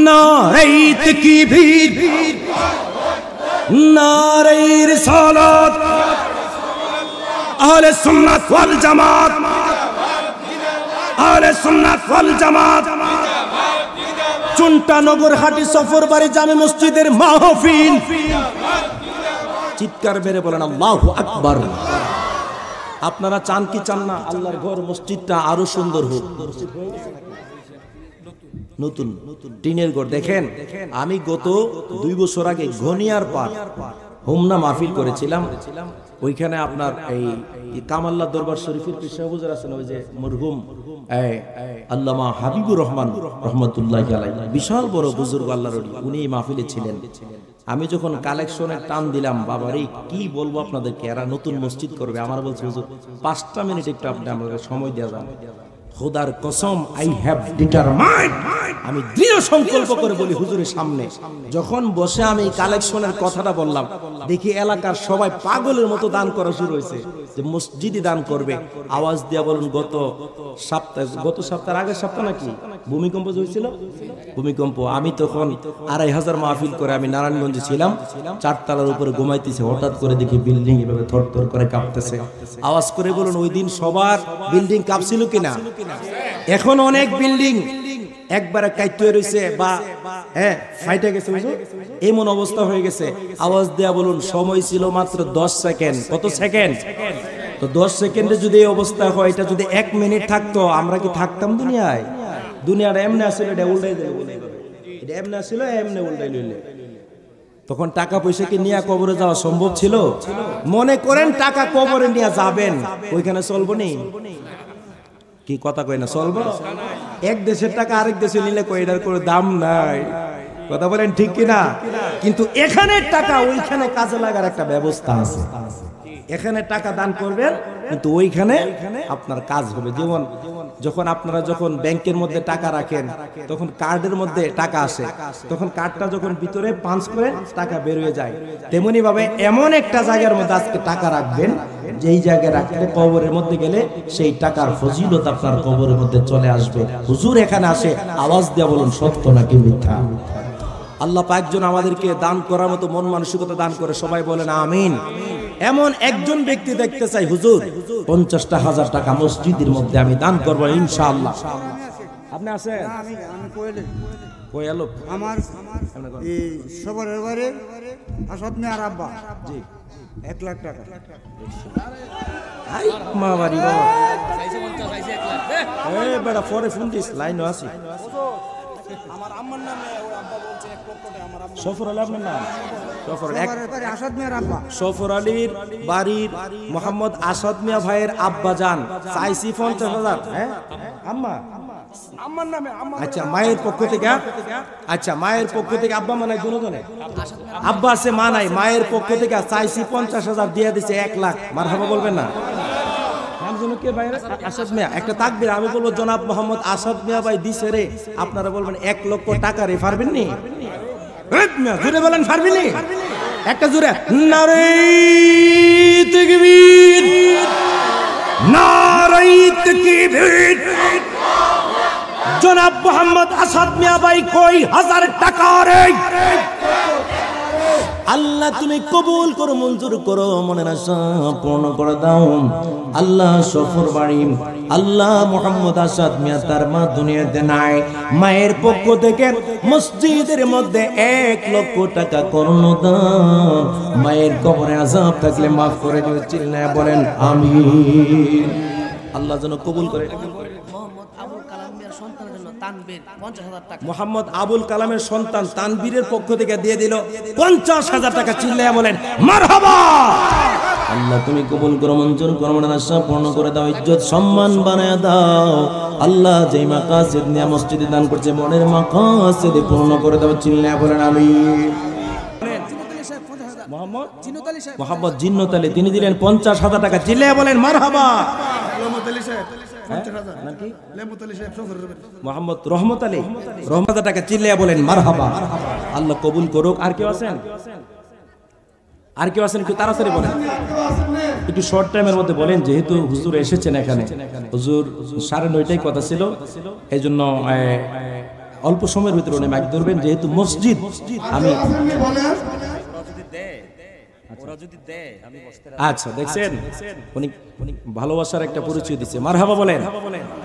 নারে তাকবীর, নারে রিসালাত। আহলে সুন্নাত ওয়াল জামাত, আহলে সুন্নাত ওয়াল জামাত। চুনটা নগরহাটি সফরবাড়ি জামে মসজিদের মাহফিল। চিৎকার মেরে বলেন আল্লাহু আকবার। আপনারা চান কি চান না আল্লাহর ঘর মসজিদটা আরো সুন্দর হোক? নতুন টিনের ঘর। দেখেন, আমি গত 2 বছর আগে ঘনিয়ার পার হোমনা মাহফিল করেছিলাম। ওইখানে আপনার এই কামাল্লা দরবার শরীফের পেশা হুজুর আছেন, ওই যে মরহুম আল্লামা হাবিবুর রহমান রহমতুল্লাহি আলাইহি, বিশাল বড় বুজুর্গ আল্লাহর ওলি, উনি এই মাহফিলে ছিলেন। আমি যখন কালেকশনের টান দিলাম, বাবারে কি বলবো আপনাদেরকে, এরা নতুন মসজিদ করবে। আমার বলছে হুজুর 5টা মিনিট একটু আপনি আমাদের সময় দেওয়া যান। খোদার কসম, আই হ্যাভ ডিটারমাইন্ড, আমি দৃঢ় সংকল্প করে বলি হুজুরের সামনে, যখন বসে আমি কালেকশনের কথাটা বললাম, দেখি এলাকার সবাই পাগলের মতো দান করা শুরু হয়েছে, যে মসজিদে দান করবে। আওয়াজ দিয়া বলুন, গত সপ্তাহের আগের সপ্তাহ নাকি ভূমিকম্প হয়েছিল? ভূমিকম্প। আমি তখন 2500 মাহফিল করে আমি নারায়ণগঞ্জে ছিলাম, 4 তলার উপরে ঘুমাইতেছি, হঠাৎ করে দেখি বিল্ডিং এভাবে থরথর করে কাঁপতেছে। আওয়াজ করে বলুন, ওই দিন সবার বিল্ডিং কাঁপছিল কিনা? এখন অনেক বিল্ডিং একবারে কাইতে রয়েছে বা ফাইটে গেছে, এমন অবস্থা হয়ে গেছে। আওয়াজ দেয়া বলুন, সময় ছিল মাত্র 10 সেকেন্ড। কত সেকেন্ড? তো 10 সেকেন্ডে যদি এই অবস্থা হয়, এটা যদি 1 মিনিট থাকতো, আমরা কি থাকতাম দুনিয়ায়? দুনিয়াটা এমনি আসলে এটা উল্টাই দেবে, এটা এমনি আসলে এমনি উল্টাই লইলে। তখন টাকা পয়সা কি নিয়ে কবরে যাওয়া সম্ভব ছিল? মনে করেন টাকা কবরে নিয়ে যাবেন, ওইখানে চলবো নি? কি কথা কই না, চলবো? এক দেশের টাকা আরেক দেশে নিলে কই এটার কোনো দাম নাই। কথা বলেন ঠিক কিনা? কিন্তু এখানে টাকা ওইখানে কাজে লাগার একটা ব্যবস্থা আছে। এখানে টাকা দান করবেন, কিন্তু ওইখানে আপনার কাজ হবে। যেমন যখন আপনারা যখন ব্যাংকের মধ্যে টাকা রাখেন, তখন কার্ডের মধ্যে টাকা আসে, তখন কার্ডটা যখন ভিতরে পাঞ্চ করেন টাকা বের হয়ে যায়। তেমনি ভাবে এমন একটা জায়গার মধ্যে আজকে টাকা রাখবেন, যেই জায়গায় রাখলে কবরের মধ্যে গেলে সেই টাকার ফজিলত আপনার কবরের মধ্যে চলে আসবে। হুজুর এখানে আসে, আওয়াজ দিয়ে বলুন সত্য নাকি মিথ্যা? আল্লাহ পাক যেন আমাদেরকে দান করার মতো মন মানসিকতা দান করে, সবাই বলেন আমিন। এমন একজন ব্যক্তি দেখতে চাই, হুজুর 50,000 টাকা মসজিদের মধ্যে আমি দান করবো ইনশাআল্লাহ। আপনি আছেন? আমি কইলো আমার এই সবার এবারে আসাদ মে আর আব্বা জি 1 লাখ টাকা। আই মামারি বাবা, চাইছে 50 চাইছে 1 লাখ। এই বড় ফরে ফোন দিস, লাইন আছে। আমার আম্মার নামে ওই আব্বা বলছে 1 লক্ষ টাকা আমার আম্মা। সফর আলী আপনার নাম? সফর আসাদ মিয়ার আব্বা। সফর আলীর বাড়ির মোহাম্মদ আসাদ মিয়া ভাইয়ের আব্বা যান চাইছি 50,000। হ্যাঁ আম্মা আম্মার নামে আচ্ছা মায়ের পক্ষ থেকে, আচ্ছা মায়ের পক্ষ থেকে আব্বা মানে দুজনে আব্বা আছে মা নাই, মায়ের পক্ষ থেকে চাইছি 50,000 দিয়ে দিছে 1 লাখ। মারহাবা বলবেন না? নাম জানো কে ভাই? আসাদ মিয়া। একটা তাকবীর। আমি বলবো জনাব মোহাম্মদ আসাদ মিয়া ভাই দিছে রে, আপনারা বলবেন 1 লক্ষ টাকা রে, পারবেন নি? জোরে বলেন পারবেন নি? একটা জোরে নারে তাকবীর, নারে তাকবীর। জনাব মোহাম্মদ আসাদ মিয়া ভাই কই 1000 টাকা রে। আল্লাহ তুমি কবুল করো, মঞ্জুর করো, মনের আশা পূর্ণ করে দাও। আল্লাহ সফর বাড়ি, আল্লাহ মোহাম্মদ আসাদ মিয়া তার মা দুনিয়াতে নাই, মায়ের পক্ষ থেকে মসজিদের মধ্যে 1 লক্ষ টাকা করুন দান। মায়ের কবরে আযাব থাকলে মাফ করে দিও, চিল্লায় বলেন আমিন। আল্লাহ যেন কবুল করে। মোহাম্মদ আবুল কালামের সন্তান তানবীরের পক্ষ থেকে দিয়ে দিল 50,000 টাকা, চিল্লায়া বলেন মারহাবা। আল্লাহ তুমি কবুল করো, মঞ্জুর করো, মনের আশা পূর্ণ করে দাও, ইজ্জত সম্মান বানায় দাও। আল্লাহ যেই মাকাসিদ নিয়ে মসজিদে দান করছে, মনের মাকাসিদ পূর্ণ করে দাও, চিল্লায়া বলেন আমিন। মোহাম্মদ জিন্নত আলী তিনি দিলেন 50,000 টাকা, চিল্লায়া বলেন মারহাবা। মোহাম্মদ রহমত আলী 1000 টাকা, চিল্লায়া বলেন মারহাবা। আল্লাহ কবুল করুক। আর কেউ আছেন? আর কেউ আছেন? একটু তাড়াতাড়ি বলেন, একটু শর্ট টাইমের মধ্যে বলেন, যেহেতু হুজুর এসেছেন এখানে। হুজুর 9:30টায় কথা ছিল, এই জন্য অল্প সময়ের ভিতরে উনি মাইক ধরবেন, যেহেতু মসজিদ। আমি আচ্ছা দেখছেন, উনি ভালোবাসার একটা পরিচয় দিচ্ছে, মারহাবা বলেন।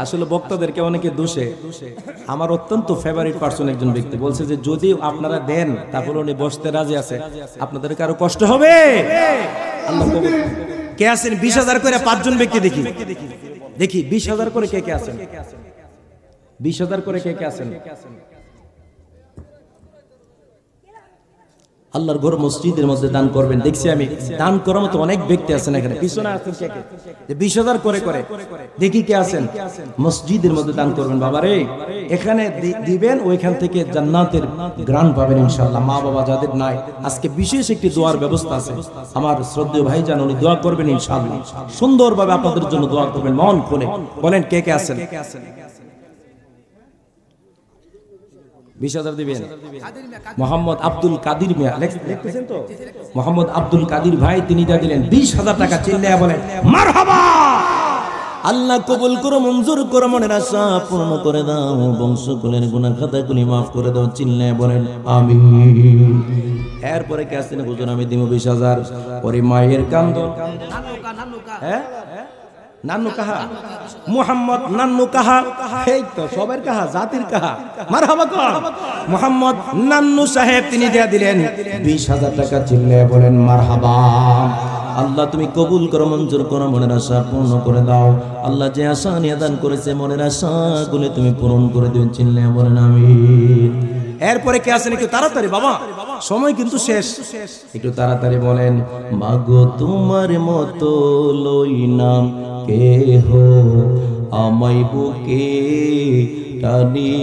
আসলে বক্তাদেরকে অনেকে দোষে, আমার অত্যন্ত ফেভারিট পার্সন একজন ব্যক্তি বলছে যে যদি আপনারা দেন তারপর উনি বসতে রাজি আছে, আপনাদের কারো কষ্ট হবে? আল্লাহ কবুল। কে আছেন 20,000 করে? 5 জন ব্যক্তি দেখি দেখি 20,000 করে কে কে আছেন? 20,000 করে কে কে আছেন? আল্লাহর ঘর মসজিদের মধ্যে দান করবেন। দেখছি আমি দান করার মতো অনেক ব্যক্তি আছেন এখানে, পিছনে আছেন কে কে? 20,000 করে করে দেখি কে আছেন মসজিদের মধ্যে দান করবেন। বাবা রে, এখানে দিবেন, ওইখান থেকে জান্নাতের গ্রান পাবেন ইনশাআল্লাহ। মা বাবা যাদের নাই, আজকে বিশেষ একটি দোয়ার ব্যবস্থা আছে। আমার শ্রদ্ধেয় ভাইজান উনি দোয়া করবেন ইনশাআল্লাহ, সুন্দরভাবে আপনাদের জন্য দোয়া করবেন মন খুলে। বলেন কে কে আছেন? 20,000 দিবেন। মোহাম্মদ আব্দুল কাদির মিয়া লিখতেছেন তো? মোহাম্মদ আব্দুল কাদির ভাই তিনি যা দিলেন 20,000 টাকা, চিল্লায়া বলেন মারহাবা। আল্লাহ কবুল করো, মঞ্জুর করো, মনের আশা পূর্ণ করে দাও, বংশকুলের গুনাহ খাতাগুলি মাফ করে দাও, চিল্লায়া বলেন আমিন। এরপরে কে আছেন? হুজুর আমি দিব 20,000। পরে মায়ের কান্দন। হ্যাঁ নান্নু কাহা? মোহাম্মদ নান্নু কাহা? এই তো সবার কাহা, জাতির কাহা। মারহাবা কর। মোহাম্মদ নান্নু সাহেব তিনি দেয়া দিলেন 20,000 টাকা, চিল্লায়া বলেন মারহাবা। আল্লাহ তুমি কবুল করো, মঞ্জুর করো, মনের আশা পূর্ণ করে দাও। আল্লাহ যে আশা নিয়ে দান করেছে, মনের আশাগুলো তুমি পূরণ করে দিও, চিল্লায়া বলেন আমিন। এরপরে কে আছেন? একটু তাড়াতাড়ি বাবা, সময় কিন্তু শেষ, একটু তাড়াতাড়ি বলেন। মাগো তোমার মতো লই নাম কেহ আমায় বুকে টানি,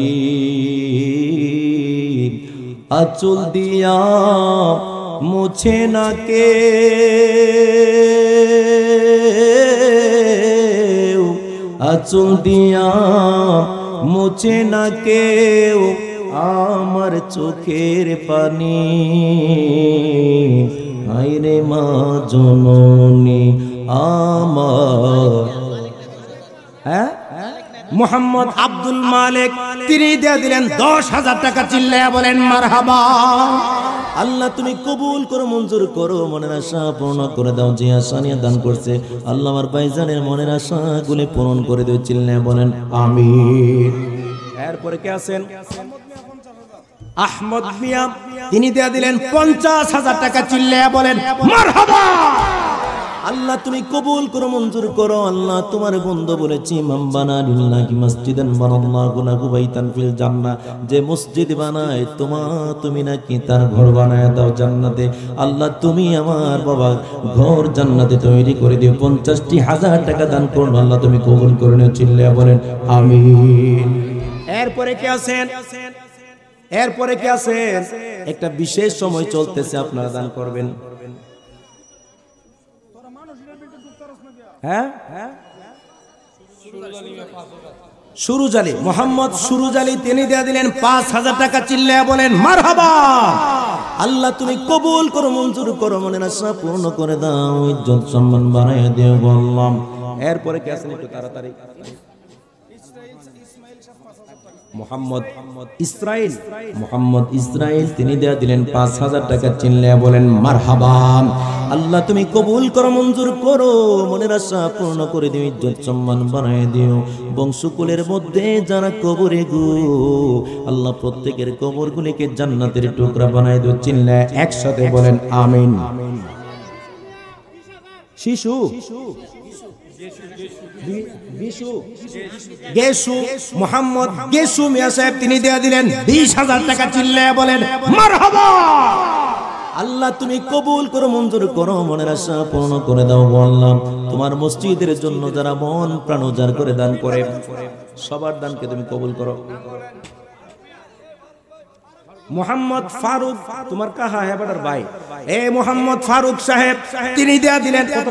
আঁচল দিয়া মুছে না কে, আঁচল দিয়া মুছে না কেউ আমার চোখের পানি। আইরে মা জননী আমার। হ্যাঁ, মোহাম্মদ আব্দুল মালিক তিনি দিয়ে দিলেন 10,000 টাকা, চিল্লায়া বলেন মারহাবা। আল্লাহ তুমি কবুল করো, মঞ্জুর করো, মনের আশা পূর্ণ করে দাও। যে আশা নিয়ে দান করছে আল্লাহ আমার ভাইজানের মনের আশাগুলি পূরণ করে দিও, চিল্লায়া বলেন আমিন। এরপরে কে আছেন? আহমদ মিয়া তিনি দিয়ে দিলেন 50,000 টাকা, চিল্লায়া বলেন মারহাবা। আল্লাহ তুমি কবুল করো, মঞ্জুর করো। আল্লাহ তোমার বন্ধু বলেছি ইমাম বানা লিল্লাহি মসজিদান বানাল্লাহু লাহু বাইতান ফিল জান্নাহ, যে মসজিদ বানায় তুমি নাকি তার ঘর বানায় দাও জান্নাতে। আল্লাহ তুমি আমার বাবা ঘর জান্নাতে তৈরি করে দিও। 50,000 টাকা দান করুন, আল্লাহ তুমি কবুল করে নিও। চিল্লায়া বলেন আমিন। এরপরে কে আছেন? এরপরে কে আছেন? একটা বিশেষ সময় চলতেছে, আপনারা দান করবেন। হ্যাঁ, সুরুজ আলী, মোহাম্মদ সুরুজ আলী, তিনি দিয়ে দিলেন 5,000 টাকা। চিল্লায়া বলেন মারহাবা। আল্লাহ তুমি কবুল করো, মঞ্জুর করো, মনের আশা পূর্ণ করে দাও, ইজ্জত সম্মান বাড়াইয়া দিও বললাম। এরপরে কে আছেন একটু তাড়াতাড়ি? মোহাম্মদ ইসরাইল, তিনি দেয়া দিলেন 5,000 টাকা। চিল্লায়া বলেন মারহাবা। আল্লাহ তুমি কবুল করো, মঞ্জুর করো, মনের আশা পূর্ণ করে দিও, ইজ্জত সম্মান বাড়ায় দিও। বংশকুলের মধ্যে যারা কবরে গো আল্লাহ প্রত্যেকের কবরগুলিকে জান্নাতের টুকরা বানায় দিও। চিল্লায়া একসাথে বলেন আমিন। শিশু গেসু, মোহাম্মদ গেসু মিয়া সাহেব, তিনি দেয়া দিলেন 20,000 টাকা। চিল্লায়া বলেন মারহাবা। আল্লাহ তুমি কবুল করো, মঞ্জুর করো, মনের আশা পূর্ণ করে দাও বললাম। তোমার মসজিদের জন্য যারা মন প্রাণ উজাড় করে দান করে, সবার দানকে তুমি কবুল করো। মোহাম্মদ ফারুক, তোমার কাহা হ্যাঁ বেটার ভাই, এ মোহাম্মদ ফারুক সাহেব, তিনি দেয়া দিলেন কত?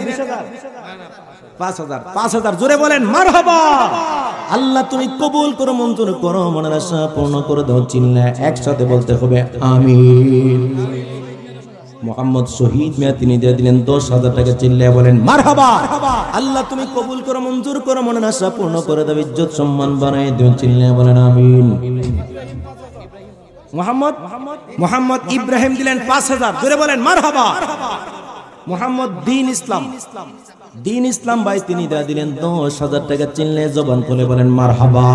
20,000। 5,000 জোরে বলেন মারহাবা। আল্লাহ তুমি কবুল করো, মঞ্জুর করো, মনের আশা পূর্ণ করে দাও। চিল্লায়া একসাথে বলতে হবে আমিন। মোহাম্মদ শহীদ মিয়া, তিনি দিয়ে দিলেন 10,000 টাকা। চিল্লায়া বলেন মারহাবা। আল্লাহ তুমি কবুল করো, মঞ্জুর করো, মনের আশা পূর্ণ করে দাও, ইজ্জত সম্মান বাড়ায় দিও। চিল্লায়া বলেন আমিন। মোহাম্মদ ইব্রাহিম দিলেন 5,000 জোরে বলেন মারহাবা। মোহাম্মদ দিন ইসলাম ভাই, তিনি দেয়া দিলেন 10,000 টাকা। চিল্লায়া জবান খুলে বলেন মারহাবা।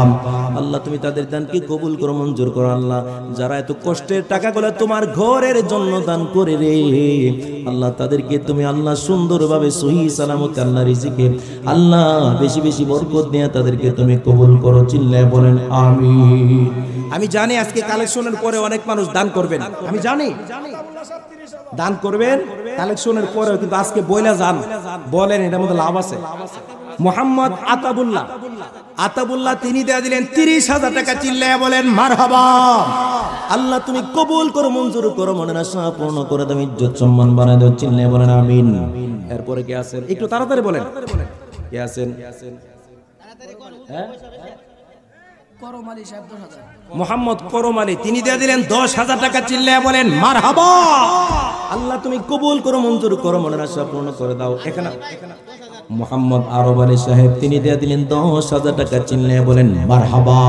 আল্লাহ তুমি তাদের দানকে কবুল করো, মঞ্জুর করো। আল্লাহ যারা এত কষ্টের টাকাগুলো তোমার ঘরের জন্য দান করে রে আল্লাহ, তাদেরকে তুমি আল্লাহ সুন্দরভাবে সহি সালামত আল্লাহ রিজিকে আল্লাহ বেশি বেশি বরকত দিয়ে তাদেরকে তুমি কবুল করো। চিল্লায়া বলেন আমিন। আমি জানি আজকে কালেকশনের পরে অনেক মানুষ দান করবেন, আমি জানি দান করবেন কালেকশনের পরেও, কিন্তু আজকে বইলা যান, বলেন এটার মধ্যে লাভ আছে। মোহাম্মদ আতাবুল্লাহ, তিনি দেয়া দিলেন 30,000 টাকা। চিল্লায়া বলেন মারহাবা। আল্লাহ তুমি কবুল করো, মঞ্জুর করো, মনের আশা পূর্ণ করে দাও, ইজ্জত সম্মান বাড়ায় দাও। চিল্লায়া বলেন আমিন। এরপরে কে আছেন? একটু তাড়াতাড়ি বলেন কে আছেন? মোহাম্মদ করম আলী, তিনি দিয়ে দিলেন 10,000 টাকা। চিল্লায়া বলেন মারহাবা। আল্লাহ তুমি কবুল করো, মঞ্জুর করো, মনের আশা পূর্ণ করে দাও। এখানে মোহাম্মদ আরব আলী সাহেব, তিনি দিয়ে দিলেন 10,000 টাকা। চিল্লায়া বলেন মারহাবা।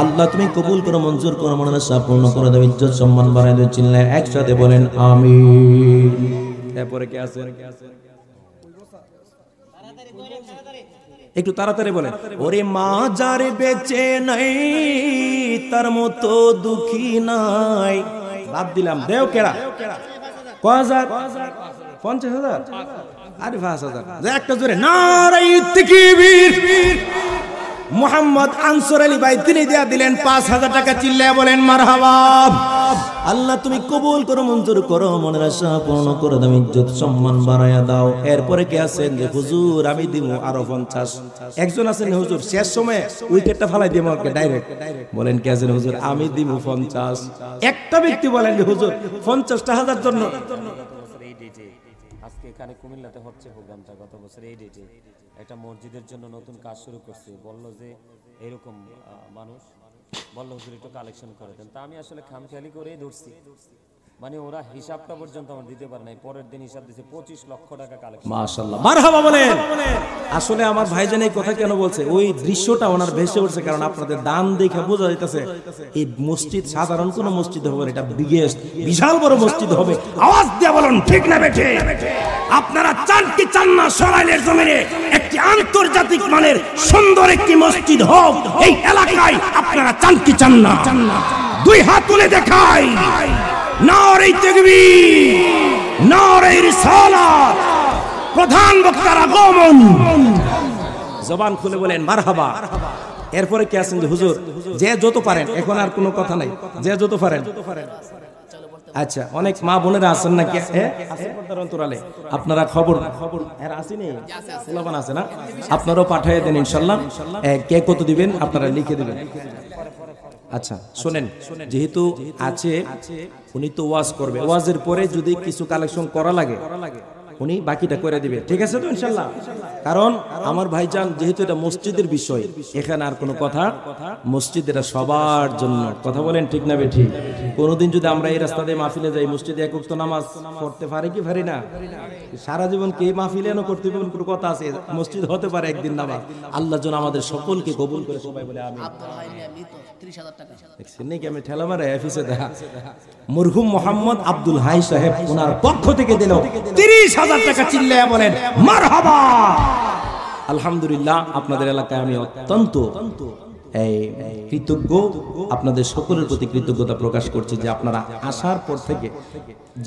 আল্লাহ তুমি কবুল করো, মঞ্জুর করো, মনের আশা পূর্ণ করে দাও, ইজ্জত সম্মান বাড়ায় দাও। চিল্লায়া একসাথে বলেন আমিন। এরপরে কে আছেন? একটু তাড়াতাড়ি বলেন। ওরে মা যার বেঁচে নাই তার মতো দুঃখী নাই। বাদ দিলাম, দেও কেড়া? 5,000? 50,000? আরে 5,000 একটা জোরে নারায়ে তাকবীর। মোহাম্মদ আনসার আলী ভাই, তিনি দেয়া দিলেন 5,000 টাকা। চিল্লায়া বলেন মারহাবা। আল্লাহ তুমি কবুল করো, মঞ্জুর করো, মনের আশা পূর্ণ করে দাও, ইজ্জত সম্মান বাড়াইয়া দাও। এরপরে কে আছেন? যে হুজুর আমি দিব আরো 50। একজন আছেন হুজুর শেষ সময় উইকেটটা ফালাই দিব আমাকে ডাইরেক্ট। বলেন কে আছেন? হুজুর আমি দিব 50। একটা ব্যক্তি বলেন যে হুজুর 50,000 জন্য। আজকে এখানে কুমিল্লাতে হচ্ছে প্রোগ্রামটা, গত বছর এই ডেটে একটা মসজিদের জন্য নতুন কাজ শুরু করছে। বললো যে এরকম মানুষ বললো হুজুর একটু কালেকশন করে দেন। তা আমি আসলে খামখেয়ালি করেই ধরছি, মানে ওরা হিসাবটা পর্যন্ত আমার দিতে পারে নাই। পরের দিন হিসাব দিয়েছে 25 লক্ষ টাকা কালেকশন। মাশাআল্লাহ মারহাবা বলেন। আসলে আমার ভাইজান এই কথা কেন বলছে, ওই দৃশ্যটা ওনার ভেসে উঠছে, কারণ আপনাদের দান দেখে বোঝা যাইতেছে এই মসজিদ সাধারণ কোন মসজিদ হবে, এটা বিগেস্ট বিশাল বড় মসজিদ হবে। আওয়াজ দিয়ে বলুন ঠিক না বেঠে? আপনারা চান কি চান না সরাইলের জমিনে একটি আন্তর্জাতিক মানের সুন্দর একটি মসজিদ হোক এই এলাকায়? আপনারা চান কি চান না? দুই হাত তুলে দেখাই নারে তাকবীর, নারে রিসালাত। প্রধান বক্তার আগমন। জবান খুলে বলেন মারহাবা। এরপরে কে আছেন? হুজুর যে যত পারেন, এখন আর কোনো কথা নাই, যে যত পারেন। আচ্ছা, অনেক মা বোনেরা আছেন নাকি? অন্তরালে আপনারা খবর আসেনি, আছে না? আপনারাও পাঠিয়ে দেন ইনশাল্লাহ। কে কত দিবেন আপনারা লিখে দিবেন। আচ্ছা শোনেন, যেহেতু আছে উনি তো ওয়াজ করবে, ওয়াজের পরে যদি কিছু কালেকশন করা লাগে উনি বাকিটা করে দিবে, ঠিক আছে তো ইনশাল্লাহ? কারণ আমার ভাইজান যেহেতু এটা মসজিদের বিষয়, এখানে আর কোনো কথা, মসজিদ এটা সবার জন্য, কথা বলেন ঠিক না বেঠিক? কোনোদিন যদি আমরা এই রাস্তা দিয়ে মাহফিলে যাই, মসজিদে এক ওয়াক্ত নামাজ পড়তে পারি কি পারি না? সারা জীবন কে মাহফিলে এনে করতে হবে কোনো কথা আছে? মসজিদ হতে পারে একদিন নামাজ। আল্লাহ যেন আমাদের সকলকে কবুল করে, সবাই বলে আমিন। আমি ঠেলা মারে অফিসে দেখা মরহুম মোহাম্মদ আব্দুল হাই সাহেব ওনার পক্ষ থেকে দিল 30,000 টাকা। চিল্লায়া বলেন মারহাবা। আলহামদুলিল্লাহ, আপনাদের এলাকায় আমি অত্যন্ত কৃতজ্ঞ, আপনাদের সকলের প্রতি কৃতজ্ঞতা প্রকাশ করছি যে আপনারা আসার পর থেকে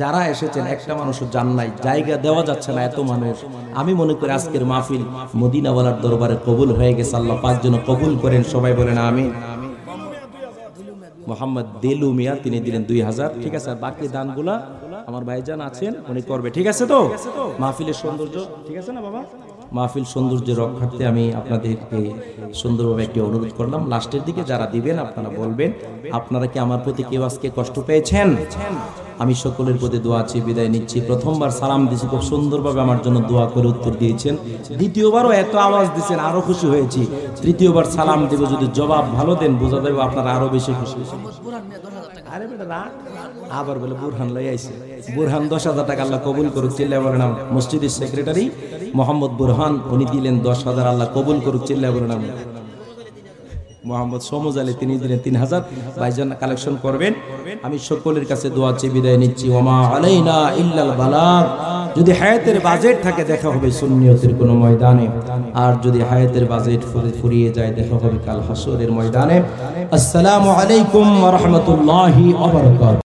যারা এসেছেন, একটা মানুষও যান নাই, জায়গা দেওয়া যাচ্ছে না, এত মানুষ। আমি মনে করি আজকের মাহফিল মদিনাওয়ালার দরবারে কবুল হয়ে গেছে। আল্লাহ পাক যেন কবুল করেন, সবাই বলেন আমিন। মোহাম্মদ দেলু মিয়া তিনি দিলেন 2,000, ঠিক আছে? বাকি দানগুলা আমার ভাইজান আছেন উনি করবে, ঠিক আছে তো? মাহফিলের সৌন্দর্য, ঠিক আছে না বাবা? মাহফিল সৌন্দর্যের রক্ষার্থে আমি আপনাদেরকে সুন্দরভাবে একটি অনুরোধ করলাম। লাস্টের দিকে যারা দিবেন আপনারা বলবেন। আপনারা কি আমার প্রতি কেউ আজকে কষ্ট পেয়েছেন? আমি সকলের প্রতি দোয়া চেয়ে বিদায় নিচ্ছি। প্রথমবার সালাম দিয়েছি, খুব সুন্দরভাবে আমার জন্য দোয়া করে উত্তর দিয়েছেন। দ্বিতীয়বারও এত আওয়াজ দিয়েছেন, আরো খুশি হয়েছি। তৃতীয়বার সালাম দেব, যদি জবাব ভালো দেন বোঝা যাবে আপনারা আরো বেশি খুশি। আরে বেটা রাখ, আবার বলে বুরহান লই আইছে। বুরহান 10,000 টাকা, আল্লাহ কবুল করুক। চিল্লা বলেন মসজিদের সেক্রেটারি মোহাম্মদ বুরহান, উনি দিলেন 10,000, আল্লাহ কবুল করুক। চিল্লা বলেন মোহাম্মদ সমুজ আলী তিনি দিলেন 3,000। ভাইজান কালেকশন করবেন। আমি সকলের কাছে দোয়া চেয়ে বিদায় নিচ্ছি। ওমা আলাইনা ইল্লাল বালাগ। যদি হায়াতের বাজেট থাকে দেখা হবে সুন্নিয়তের কোনো ময়দানে, আর যদি হায়াতের বাজেট ফুরিয়ে যায় দেখা হবে কাল হাসরের ময়দানে। আসসালামু আলাইকুম ওয়া রাহমাতুল্লাহি ওয়া বারাকাতুহু।